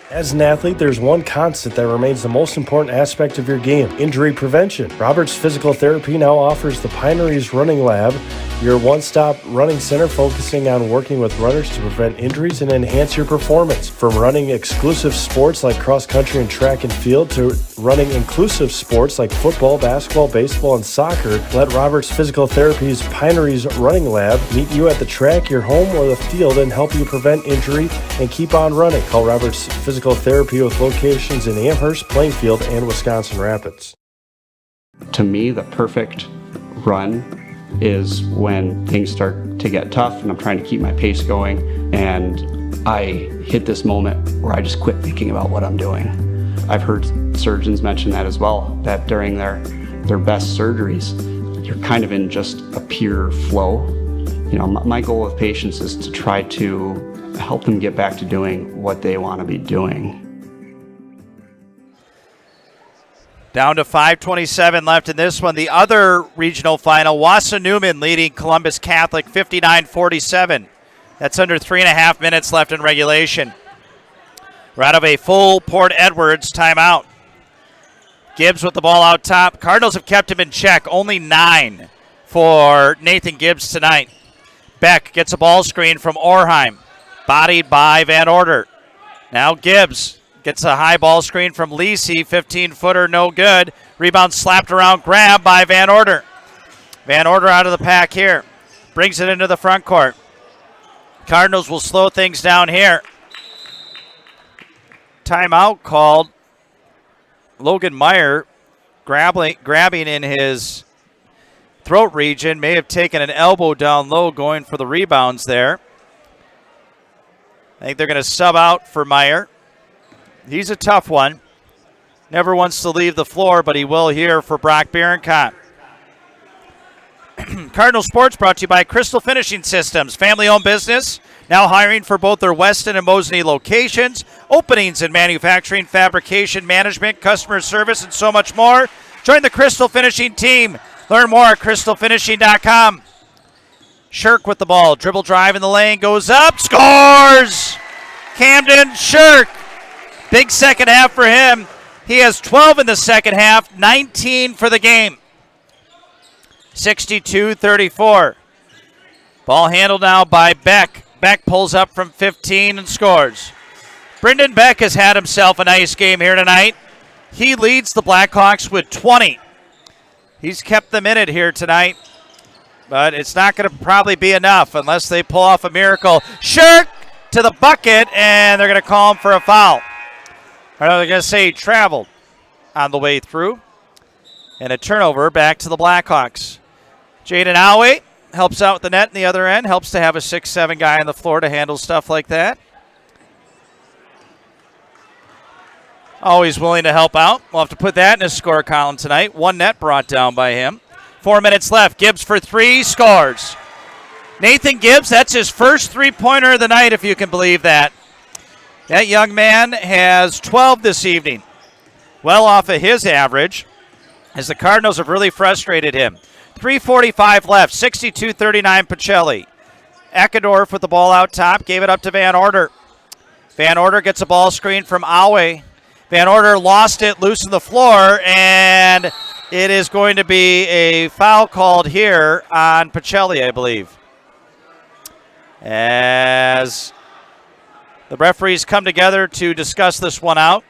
As an athlete, there's one constant that remains the most important aspect of your game: injury prevention. Roberts Physical Therapy now offers the Pineries Running Lab, your one-stop running center focusing on working with runners to prevent injuries and enhance your performance. From running exclusive sports like cross-country and track and field to running inclusive sports like football, basketball, baseball, and soccer, let Roberts Physical Therapy's Pineries Running Lab meet you at the track, your home, or the field and help you prevent injury and keep on running. Call Roberts Physical Therapy with locations in Amherst, Plainfield, and Wisconsin Rapids. To me, the perfect run is when things start to get tough and I'm trying to keep my pace going and I hit this moment where I just quit thinking about what I'm doing. I've heard surgeons mention that as well, that during their best surgeries, you're kind of in just a pure flow. You know, my goal with patients is to try to help them get back to doing what they want to be doing. Down to 5:27 left in this one. The other regional final, Wassa Newman leading Columbus Catholic 59-47. That's under 3.5 minutes left in regulation. We're out of a full Port Edwards timeout. Gibbs with the ball out top. Cardinals have kept him in check. Only 9 for Nathan Gibbs tonight. Beck gets a ball screen from Orheim. Bodied by Van Order. Now Gibbs gets a high ball screen from Lisi. 15-footer, no good. Rebound slapped around, grab by Van Order. Van Order out of the pack here. Brings it into the front court. Cardinals will slow things down here. Timeout called. Logan Meyer grabbing in his throat region. May have taken an elbow down low going for the rebounds there. I think they're going to sub out for Meyer. He's a tough one. Never wants to leave the floor, but he will here for Brock Bierenkot. Cardinal Sports brought to you by Crystal Finishing Systems, family-owned business, now hiring for both their Weston and Mosinee locations, openings in manufacturing, fabrication, management, customer service, and so much more. Join the Crystal Finishing team. Learn more at crystalfinishing.com. Shirk with the ball. Dribble drive in the lane. Goes up. Scores! Camden Shirk. Big second half for him. He has 12 in the second half. 19 for the game. 62-34. Ball handled now by Beck. Beck pulls up from 15 and scores. Brendan Beck has had himself a nice game here tonight. He leads the Blackhawks with 20. He's kept them in it here tonight. But it's not going to probably be enough unless they pull off a miracle. Shirk to the bucket, and they're going to call him for a foul. Or they're going to say he traveled on the way through. And a turnover back to the Blackhawks. Jaden Alway helps out with the net in the other end. Helps to have a 6'7" guy on the floor to handle stuff like that. Always willing to help out. We'll have to put that in his score column tonight. 1 net brought down by him. 4 minutes left. Gibbs for 3, scores. Nathan Gibbs, that's his first three-pointer of the night, if you can believe that. That young man has 12 this evening. Well off of his average, as the Cardinals have really frustrated him. 3:45 left, 62-39 Pacelli. Eckendorf with the ball out top, gave it up to Van Order. Van Order gets a ball screen from Awe. Van Order lost it, loose on the floor, and it is going to be a foul called here on Pacelli, I believe. As the referees come together to discuss this one out.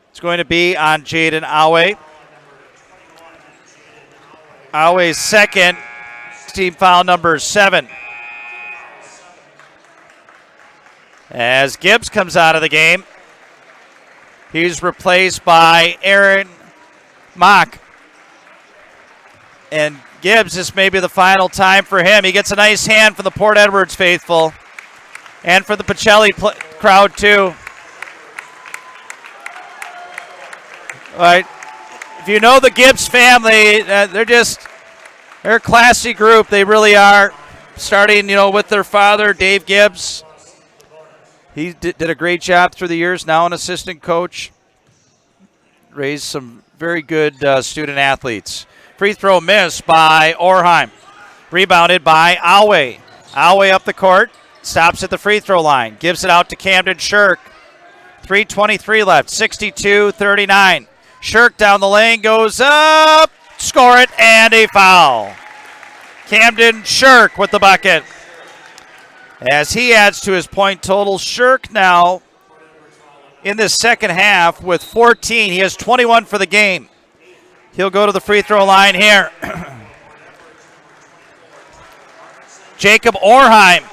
It's going to be on Jaden Awe. Awe's second, team foul number 7. As Gibbs comes out of the game, he's replaced by Aaron Mock. And Gibbs, this may be the final time for him. He gets a nice hand from the Port Edwards faithful and for the Pacelli crowd too. All right. If you know the Gibbs family, they're a classy group. They really are. Starting, with their father, Dave Gibbs. He did a great job through the years, now an assistant coach. Raised some very good student athletes. Free throw missed by Orheim. Rebounded by Awe. Awe up the court. Stops at the free throw line. Gives it out to Camden Shirk. 3:23 left. 62-39. Shirk down the lane. Goes up. Score it. And a foul. Camden Shirk with the bucket. As he adds to his point total. Shirk now in this second half with 14. He has 21 for the game. He'll go to the free throw line here. Jacob Orheim,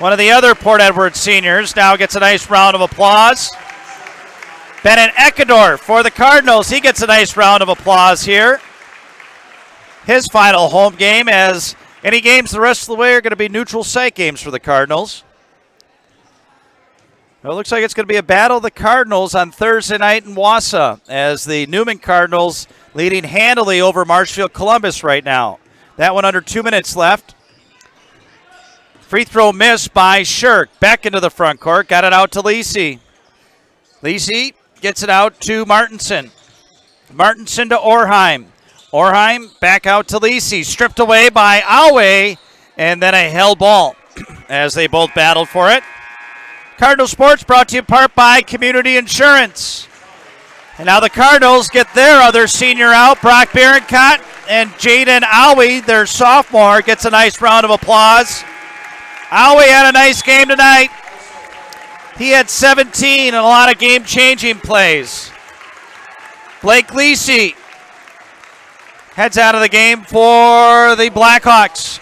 one of the other Port Edwards seniors, now gets a nice round of applause. Bennett Eckendorf for the Cardinals. He gets a nice round of applause here. His final home game, as any games the rest of the way are going to be neutral site games for the Cardinals. Well, it looks like it's going to be a battle of the Cardinals on Thursday night in Wausau, as the Newman Cardinals leading handily over Marshfield Columbus right now. That one under 2 minutes left. Free throw missed by Shirk. Back into the front court. Got it out to Lisi. Lisi gets it out to Martinson. Martinson to Orheim. Orheim back out to Lisi. Stripped away by Awe. And then a held ball as they both battled for it. Cardinal Sports brought to you in part by Community Insurance. And now the Cardinals get their other senior out, Brock Berencott, and Jaden Awe, their sophomore, gets a nice round of applause. Awe had a nice game tonight. He had 17 and a lot of game-changing plays. Blake Lisi heads out of the game for the Blackhawks.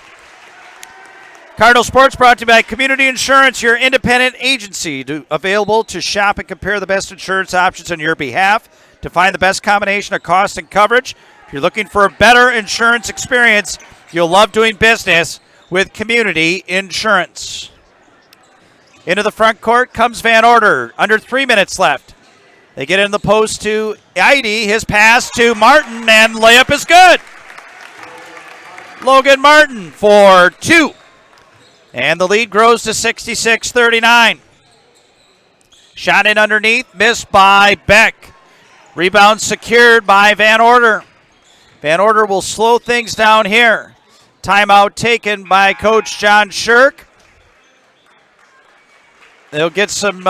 Cardinal Sports brought to you by Community Insurance, your independent agency, available to shop and compare the best insurance options on your behalf to find the best combination of cost and coverage. If you're looking for a better insurance experience, you'll love doing business with Community Insurance. Into the front court comes Van Order. Under 3 minutes left. They get in the post to Eide. His pass to Martin, and layup is good. Logan Martin for 2. And the lead grows to 66-39. Shot in underneath, missed by Beck. Rebound secured by Van Order. Van Order will slow things down here. Timeout taken by Coach John Shirk. They'll get some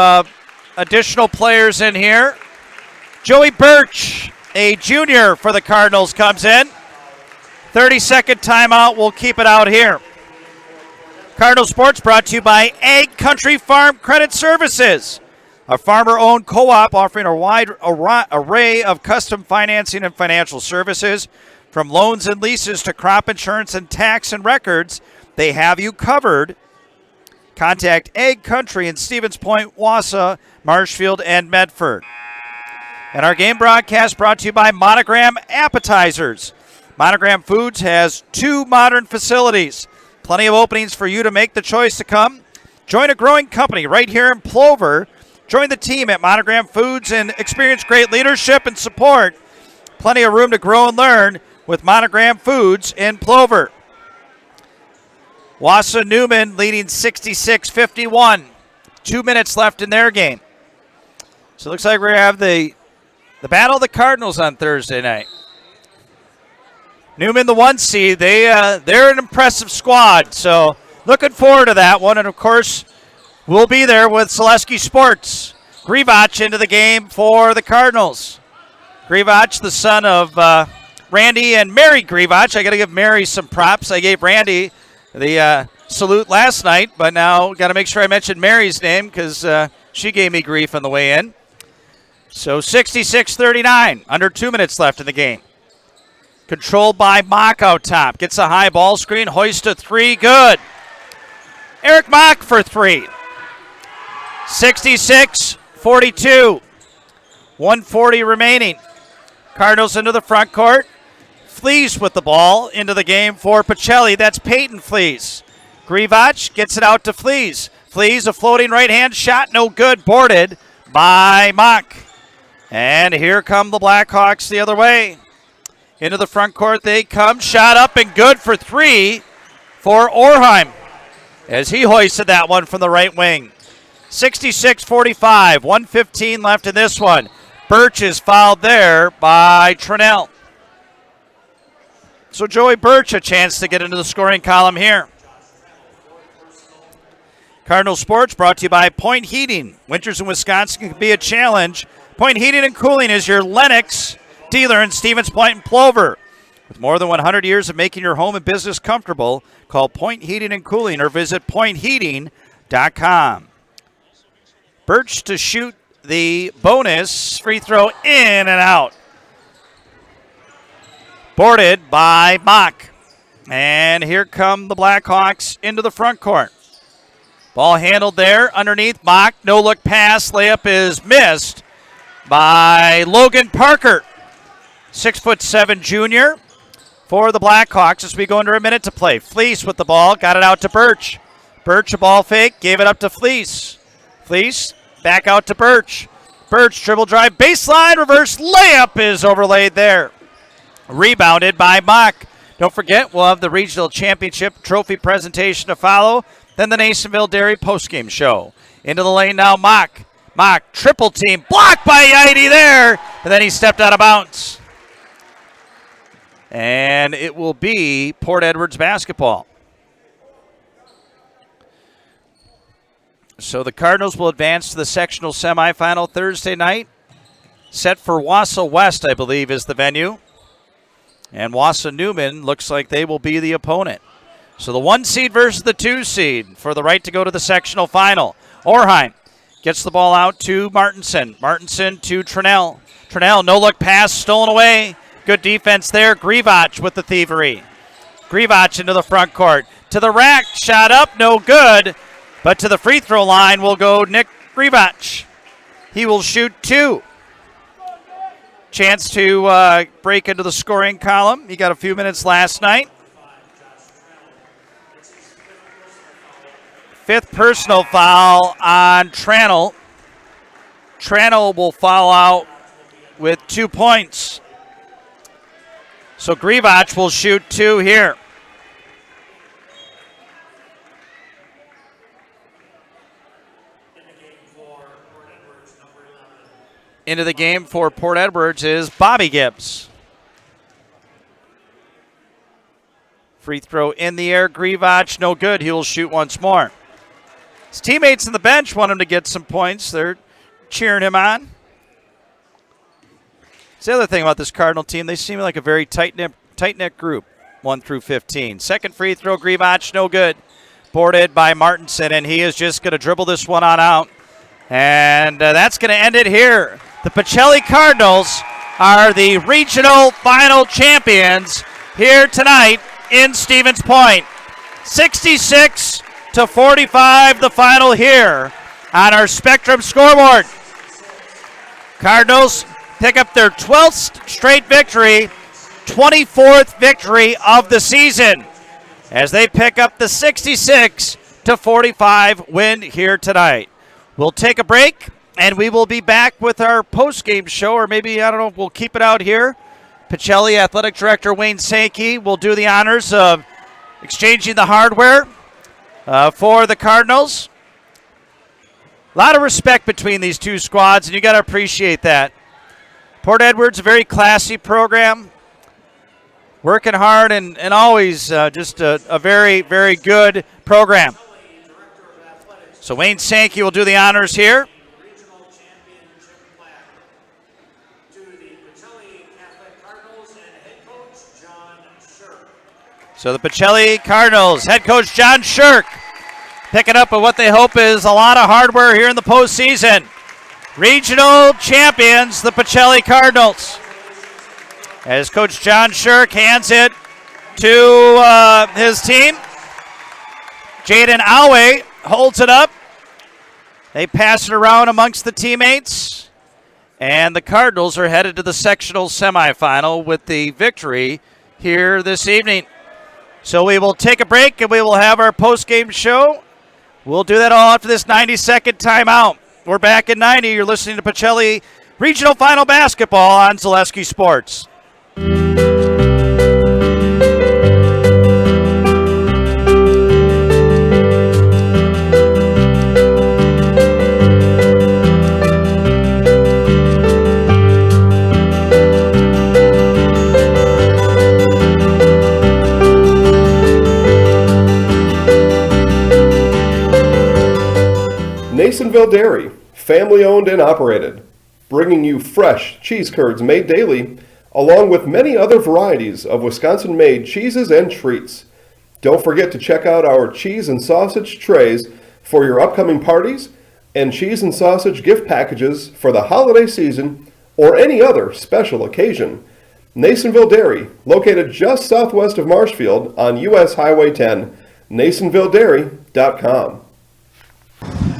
additional players in here. Joey Birch, a junior for the Cardinals, comes in. 30-second timeout. We'll keep it out here. Cardinal Sports brought to you by Ag Country Farm Credit Services, a farmer-owned co-op offering a wide array of custom financing and financial services. From loans and leases to crop insurance and tax and records, they have you covered. Contact Ag Country in Stevens Point, Wausau, Marshfield, and Medford. And our game broadcast brought to you by Monogram Appetizers. Monogram Foods has 2 modern facilities. Plenty of openings for you to make the choice to come. Join a growing company right here in Plover. Join the team at Monogram Foods and experience great leadership and support. Plenty of room to grow and learn with Monogram Foods in Plover. Wausau Newman leading 66-51. 2 minutes left in their game. So it looks like we're going to have the Battle of the Cardinals on Thursday night. Newman, the 1 seed, they're an impressive squad. So looking forward to that one. And, of course, we'll be there with Selesky Sports. Grivach into the game for the Cardinals. Grivach, the son of Randy and Mary Grivach. I got to give Mary some props. I gave Randy the salute last night, but now got to make sure I mention Mary's name because she gave me grief on the way in. So 66-39, under 2 minutes left in the game. Controlled by Mock out top. Gets a high ball screen, hoist a 3, good. Eric Mock for 3. 66-42, 140 remaining. Cardinals into the front court. Flees with the ball into the game for Pacelli. That's Peyton Flees. Grivach gets it out to Flees. Flees, a floating right-hand shot, no good. Boarded by Mock. And here come the Blackhawks the other way. Into the front court they come. Shot up and good for 3 for Orheim as he hoisted that one from the right wing. 66-45, 1:15 left in this one. Birch is fouled there by Trinnell. So Joey Birch a chance to get into the scoring column here. Cardinal Sports brought to you by Point Heating. Winters in Wisconsin can be a challenge. Point Heating and Cooling is your Lennox dealer in Stevens Point and Plover. With more than 100 years of making your home and business comfortable, call Point Heating and Cooling or visit pointheating.com. Birch to shoot the bonus free throw in and out. Boarded by Mock. And here come the Blackhawks into the front court. Ball handled there underneath Mock. No look pass. Layup is missed by Logan Parker. 6'7" junior for the Blackhawks as we go under a minute to play. Fleece with the ball. Got it out to Birch. Birch a ball fake. Gave it up to Fleece. Fleece back out to Birch. Birch dribble drive. Baseline reverse layup is overlaid there. Rebounded by Mock. Don't forget, we'll have the regional championship trophy presentation to follow. Then the Nasonville Dairy postgame show. Into the lane now, Mock. Mock, triple team, blocked by Yaidi there. And then he stepped out of bounds. And it will be Port Edwards basketball. So the Cardinals will advance to the sectional semifinal Thursday night. Set for Wausau West, I believe, is the venue. And Wausau Newman looks like they will be the opponent. So the 1 seed versus the 2 seed for the right to go to the sectional final. Orheim gets the ball out to Martinson. Martinson to Trinnell. Trinnell, no-look pass, stolen away. Good defense there. Grivach with the thievery. Grivach into the front court. To the rack, shot up, no good. But to the free throw line will go Nick Grivach. He will shoot 2. Chance to break into the scoring column. He got a few minutes last night. 5th personal foul on Trannell. Trannell will foul out with 2 points. So Grivach will shoot 2 here. Into the game for Port Edwards is Bobby Gibbs. Free throw in the air. Grivach, no good. He'll shoot once more. His teammates on the bench want him to get some points. They're cheering him on. That's the other thing about this Cardinal team. They seem like a very tight-knit group, 1 through 15. Second free throw, Grivach, no good. Boarded by Martinson, and he is just going to dribble this one on out. And that's going to end it here. The Pachelli Cardinals are the regional final champions here tonight in Stevens Point. 66-45, the final here on our Spectrum scoreboard. Cardinals pick up their 12th straight victory, 24th victory of the season, as they pick up the 66-45 win here tonight. We'll take a break. And we will be back with our post-game show, or maybe, I don't know, we'll keep it out here. Pachelli Athletic Director Wayne Sankey will do the honors of exchanging the hardware for the Cardinals. A lot of respect between these two squads, and you got to appreciate that. Port Edwards, a very classy program, working hard and always just a very, very good program. So Wayne Sankey will do the honors here. So the Pacelli Cardinals, head coach John Shirk, picking up what they hope is a lot of hardware here in the postseason. Regional champions, the Pacelli Cardinals. As Coach John Shirk hands it to his team. Jaden Awe holds it up. They pass it around amongst the teammates. And the Cardinals are headed to the sectional semifinal with the victory here this evening. So we will take a break and we will have our post-game show. We'll do that all after this 90-second timeout. We're back in 90. You're listening to Pacelli Regional Final Basketball on Zaleski Sports. Nasonville Dairy, family owned and operated, bringing you fresh cheese curds made daily, along with many other varieties of Wisconsin-made cheeses and treats. Don't forget to check out our cheese and sausage trays for your upcoming parties and cheese and sausage gift packages for the holiday season or any other special occasion. Nasonville Dairy, located just southwest of Marshfield on US Highway 10, NasonvilleDairy.com.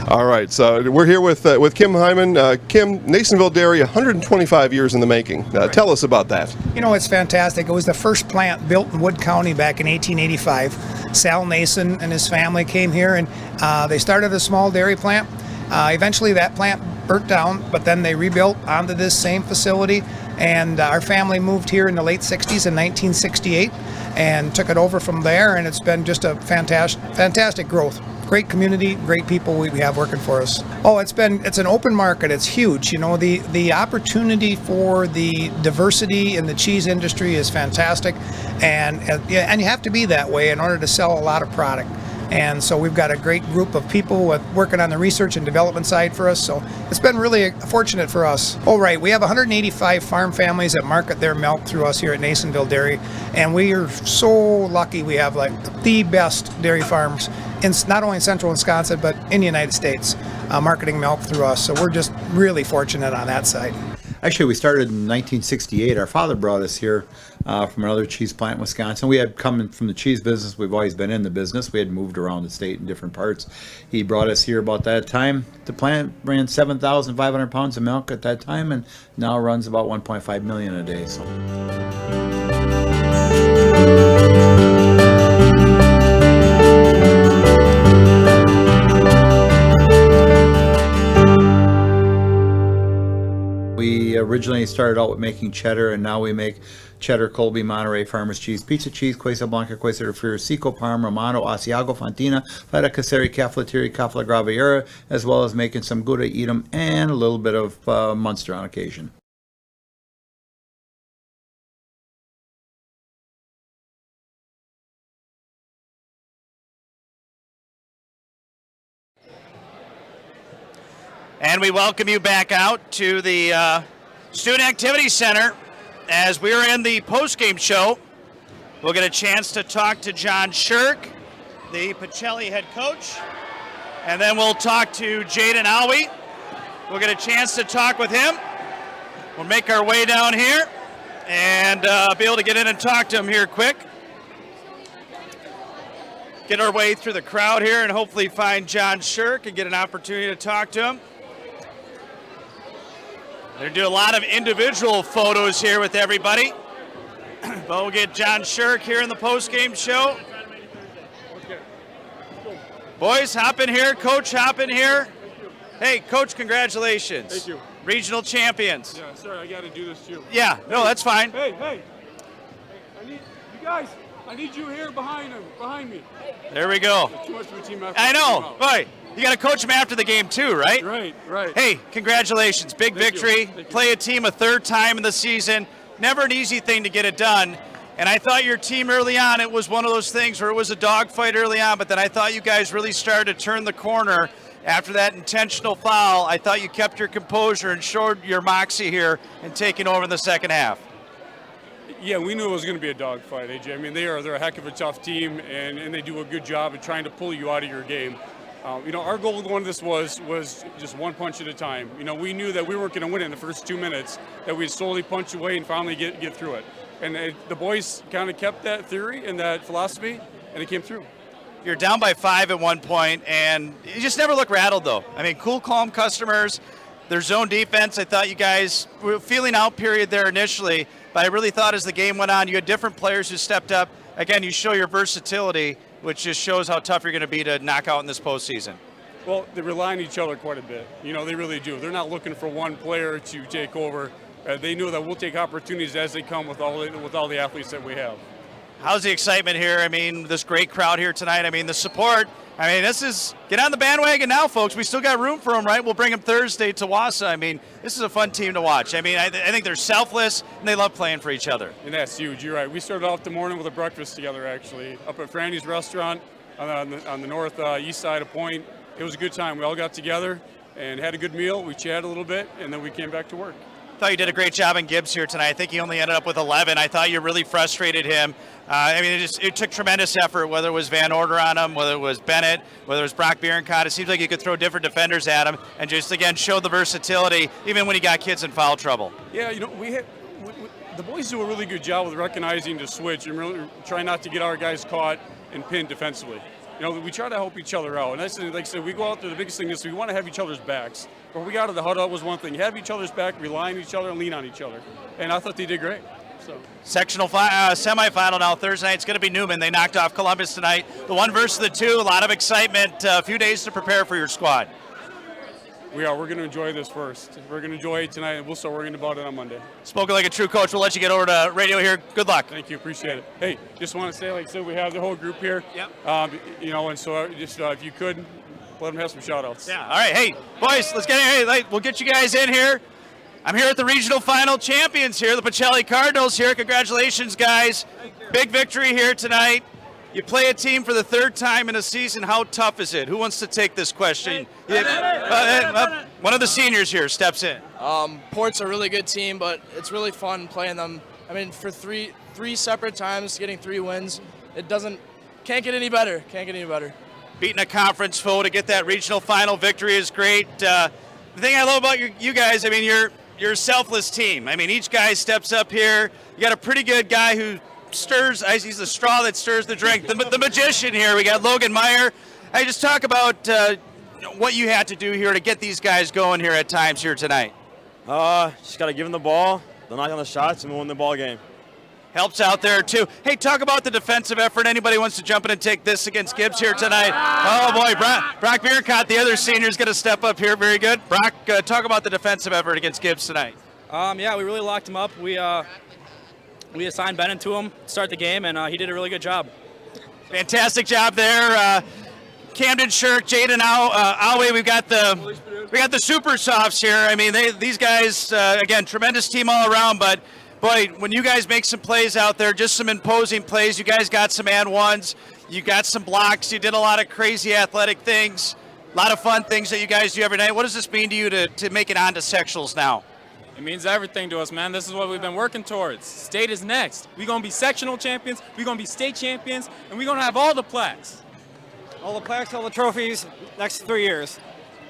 All right, so we're here with Kim Hyman. Kim, Nasonville Dairy, 125 years in the making. Tell us about that. You know, it's fantastic. It was the first plant built in Wood County back in 1885. Sal Nason and his family came here, and they started a small dairy plant. Eventually, that plant burnt down, but then they rebuilt onto this same facility, and our family moved here in the late 60s in 1968 and took it over from there, and it's been just a fantastic growth. Great community, great people we have working for us. Oh, it's an open market. It's huge. You know, the opportunity for the diversity in the cheese industry is fantastic, and you have to be that way in order to sell a lot of product. And so we've got a great group of people working on the research and development side for us. So it's been really fortunate for us. Oh, right. We have 185 farm families that market their milk through us here at Nasonville Dairy. And we are so lucky we have like the best dairy farms in not only in central Wisconsin, but in the United States, marketing milk through us. So we're just really fortunate on that side. Actually, we started in 1968. Our father brought us here from another cheese plant in Wisconsin. We had come from the cheese business. We've always been in the business. We had moved around the state in different parts. He brought us here about that time. The plant ran 7,500 pounds of milk at that time, and now runs about 1.5 million a day. So. We originally started out with making cheddar, and now we make cheddar, Colby, Monterey, Farmers cheese, pizza cheese, Quesa Blanca, Quesa de Friar, Seco, Parm, Romano, Asiago, Fontina, Feta Caseri, Caflateri, Cafla Graviera, as well as making some Gouda Edam and a little bit of Munster on occasion. And we welcome you back out to the Student Activity Center. As we're in the post-game show, we'll get a chance to talk to John Shirk, the Pacelli head coach, and then we'll talk to Jaden Awe. We'll get a chance to talk with him. We'll make our way down here and be able to get in and talk to him here quick. Get our way through the crowd here and hopefully find John Shirk and get an opportunity to talk to him. They're doing a lot of individual photos here with everybody. But we'll get John Shirk here in the post-game show. Boys, hop in here. Coach, hop in here. Hey, Coach, congratulations. Thank you. Regional champions. Yeah, sorry, I got to do this too. Yeah, no, that's fine. Hey. I need you guys. I need you here behind me. There we go. Too much of a team effort. I know. Boy, you got to coach them after the game too, right? Right. Hey, congratulations. Big victory. Play a team a third time in the season. Never an easy thing to get it done. And I thought your team early on, it was one of those things where it was a dogfight early on, but then I thought you guys really started to turn the corner after that intentional foul. I thought you kept your composure and showed your moxie here in taking over in the second half. Yeah, we knew it was going to be a dogfight, AJ. I mean, they're a heck of a tough team, and they do a good job at trying to pull you out of your game. Our goal going to this was just one punch at a time. We knew that we weren't going to win it in the first 2 minutes, that we'd slowly punch away and finally get through it. And the boys kind of kept that theory and that philosophy, and it came through. You're down by 5 at one point, and you just never look rattled, though. I mean, cool, calm customers. Their zone defense, I thought you guys were feeling out period there initially, but I really thought as the game went on, you had different players who stepped up. Again, you show your versatility, which just shows how tough you're going to be to knock out in this postseason. Well, they rely on each other quite a bit. They really do. They're not looking for one player to take over. They know that we'll take opportunities as they come with all the athletes that we have. How's the excitement here? I mean, this great crowd here tonight. I mean, the support. I mean, this is get on the bandwagon now, folks. We still got room for them, right? We'll bring them Thursday to Wausau. I mean, this is a fun team to watch. I mean, I think they're selfless and they love playing for each other. And that's huge. You're right. We started off the morning with a breakfast together, actually, up at Franny's restaurant on the north east side of Point. It was a good time. We all got together and had a good meal. We chatted a little bit, and then we came back to work. I thought you did a great job in Gibbs here tonight. I think he only ended up with 11. I thought you really frustrated him. It took tremendous effort, whether it was Van Order on him, whether it was Bennett, whether it was Brock Bierenkot. It seems like you could throw different defenders at him and just, again, show the versatility, even when he got kids in foul trouble. Yeah, the boys do a really good job with recognizing the switch and really try not to get our guys caught and pinned defensively. We try to help each other out. And that's, like I said, we go out there, the biggest thing is we want to have each other's backs. But we got to the huddle was one thing. Have each other's back, rely on each other, and lean on each other. And I thought they did great. So. Sectional semifinal now Thursday night. It's going to be Newman. They knocked off Columbus tonight. The 1 versus the 2. A lot of excitement. A few days to prepare for your squad. We are. We're going to enjoy this first. We're going to enjoy it tonight, and we'll start worrying about it on Monday. Spoken like a true coach. We'll let you get over to radio here. Good luck. Thank you. Appreciate it. Hey, just want to say, like I said, we have the whole group here. Yep. And so just if you could, let them have some shout-outs. Yeah. All right. Hey, boys, let's get in. Hey, we'll get you guys in here. I'm here at the regional final champions here, the Pacelli Cardinals here. Congratulations, guys. Big victory here tonight. You play a team for the 3rd time in a season. How tough is it? Who wants to take this question? One of the seniors here steps in. Port's a really good team, but it's really fun playing them. I mean, for three separate times, getting 3 wins, can't get any better. Can't get any better. Beating a conference foe to get that regional final victory is great. The thing I love about you guys, I mean, you're a selfless team. I mean, each guy steps up here. You got a pretty good guy who he's the straw that stirs the drink. The magician here, we got Logan Meyer. Hey, just talk about what you had to do here to get these guys going here at times here tonight. Just got to give them the ball, they'll knock on the shots, and we'll win the ball game. Helps out there, too. Hey, talk about the defensive effort. Anybody wants to jump in and take this against Gibbs here tonight? Oh, boy, Brock Bierenkot, the other senior, is going to step up here. Very good. Brock, talk about the defensive effort against Gibbs tonight. Yeah, we really locked him up. We assigned Bennett to him to start the game, and he did a really good job. Fantastic job there. Camden Shirk, Jaden Alway, we got the super softs here. I mean, these guys, again, tremendous team all around, but boy, when you guys make some plays out there, just some imposing plays, you guys got some and ones, you got some blocks, you did a lot of crazy athletic things, a lot of fun things that you guys do every night. What does this mean to you to make it on to sectionals now? It means everything to us, man. This is what we've been working towards. State is next. We're going to be sectional champions, we're going to be state champions, and we're going to have all the plaques. All the plaques, all the trophies, next 3 years.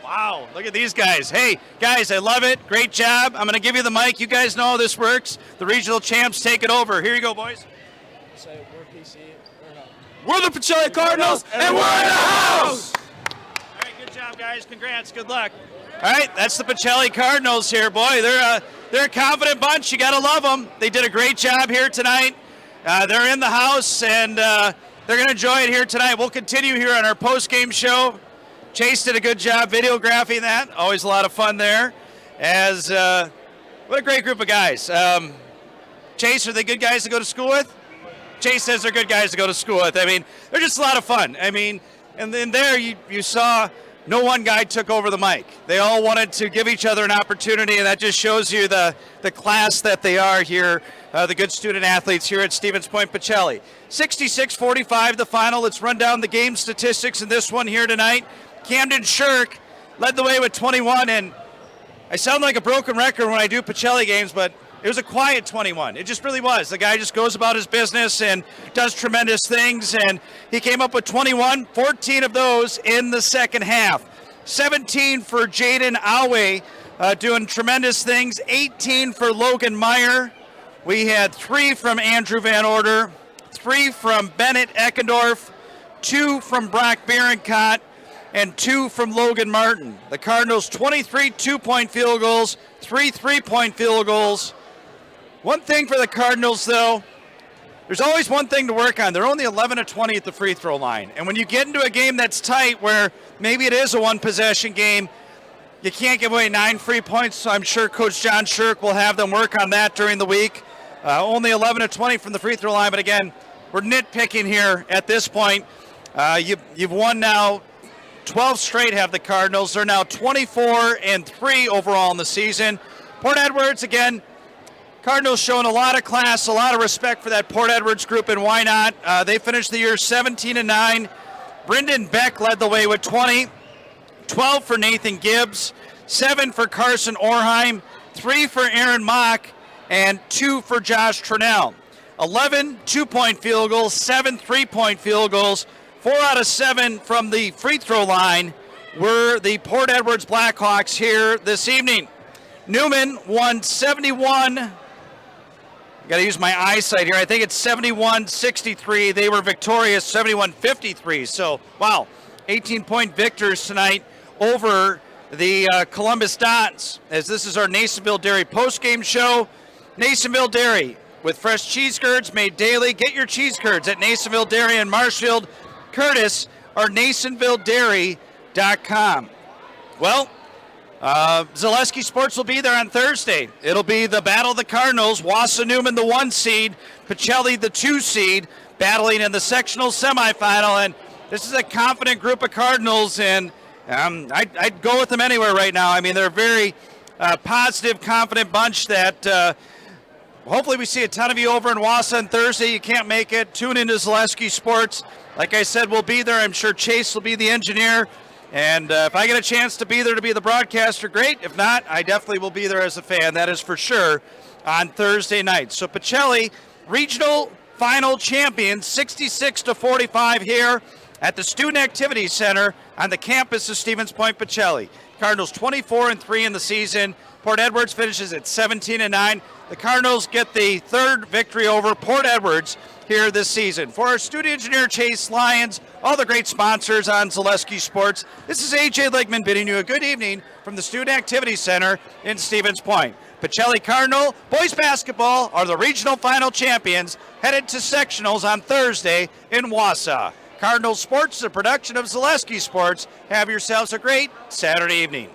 Wow, look at these guys. Hey, guys, I love it. Great job. I'm going to give you the mic. You guys know how this works. The regional champs take it over. Here you go, boys. Say, we're PC. We're the Pacelli Cardinals, and we're in the house! All right, good job, guys. Congrats. Good luck. All right, that's the Pacelli Cardinals here, boy. They're a confident bunch. You got to love them. They did a great job here tonight. They're in the house, and they're going to enjoy it here tonight. We'll continue here on our post-game show. Chase did a good job videographing that. Always a lot of fun there. As what a great group of guys. Chase, are they good guys to go to school with? Chase says they're good guys to go to school with. I mean, they're just a lot of fun. I mean, and then there you saw no one guy took over the mic. They all wanted to give each other an opportunity, and that just shows you the class that they are here, the good student athletes here at Stevens Point Pachelli. 66-45 the final. Let's run down the game statistics in this one here tonight. Camden Shirk led the way with 21, and I sound like a broken record when I do Pachelli games, but it was a quiet 21. It just really was. The guy just goes about his business and does tremendous things, and he came up with 21, 14 of those in the second half. 17 for Jaden Awe, doing tremendous things. 18 for Logan Meyer. We had 3 from Andrew Van Order, 3 from Bennett Eckendorf, 2 from Brock Berencott, and 2 from Logan Martin. The Cardinals 23 2-point field goals, 3 3-point field goals. One thing for the Cardinals, though, there's always one thing to work on. They're only 11 of 20 at the free throw line. And when you get into a game that's tight, where maybe it is a one-possession game, you can't give away 9 free points. So I'm sure Coach John Shirk will have them work on that during the week. Only 11 of 20 from the free throw line. But again, we're nitpicking here at this point. You've won now 12 straight have the Cardinals. They're now 24-3 overall in the season. Port Edwards, again, Cardinals showing a lot of class, a lot of respect for that Port Edwards group, and why not? They finished the year 17-9. Brendan Beck led the way with 20. 12 for Nathan Gibbs. 7 for Carson Orheim. 3 for Aaron Mock. And 2 for Josh Trinnell. 11 2-point field goals, 7 3-point field goals. 4 out of 7 from the free throw line were the Port Edwards Blackhawks here this evening. Newman won 71. Got to use my eyesight here. I think it's 71-63. They were victorious 71-53. So, wow, 18-point victors tonight over the Columbus Dons. As this is our Nasonville Dairy postgame show. Nasonville Dairy with fresh cheese curds made daily. Get your cheese curds at Nasonville Dairy in Marshfield, Curtis, or NasonvilleDairy.com. Well, Zaleski Sports will be there on Thursday. It'll be the Battle of the Cardinals. Wassa Newman, the 1 seed. Pachelli, the 2 seed, battling in the sectional semifinal. And this is a confident group of Cardinals, and I'd go with them anywhere right now. I mean, they're a very positive, confident bunch that hopefully we see a ton of you over in Wassa on Thursday. You can't make it. Tune into Zaleski Sports. Like I said, we'll be there. I'm sure Chase will be the engineer. And if I get a chance to be there to be the broadcaster, great. If not, I definitely will be there as a fan. That is for sure on Thursday night. So Pachelli, regional final champions, 66-45 here at the Student Activity Center on the campus of Stevens Point Pachelli. Cardinals 24-3 in the season. Port Edwards finishes at 17-9. The Cardinals get the 3rd victory over Port Edwards here this season. For our studio engineer, Chase Lyons, all the great sponsors on Zaleski Sports, this is A.J. Ligman bidding you a good evening from the Student Activity Center in Stevens Point. Pachelli Cardinal boys basketball are the regional final champions, headed to sectionals on Thursday in Wausau. Cardinal Sports is a production of Zaleski Sports. Have yourselves a great Saturday evening.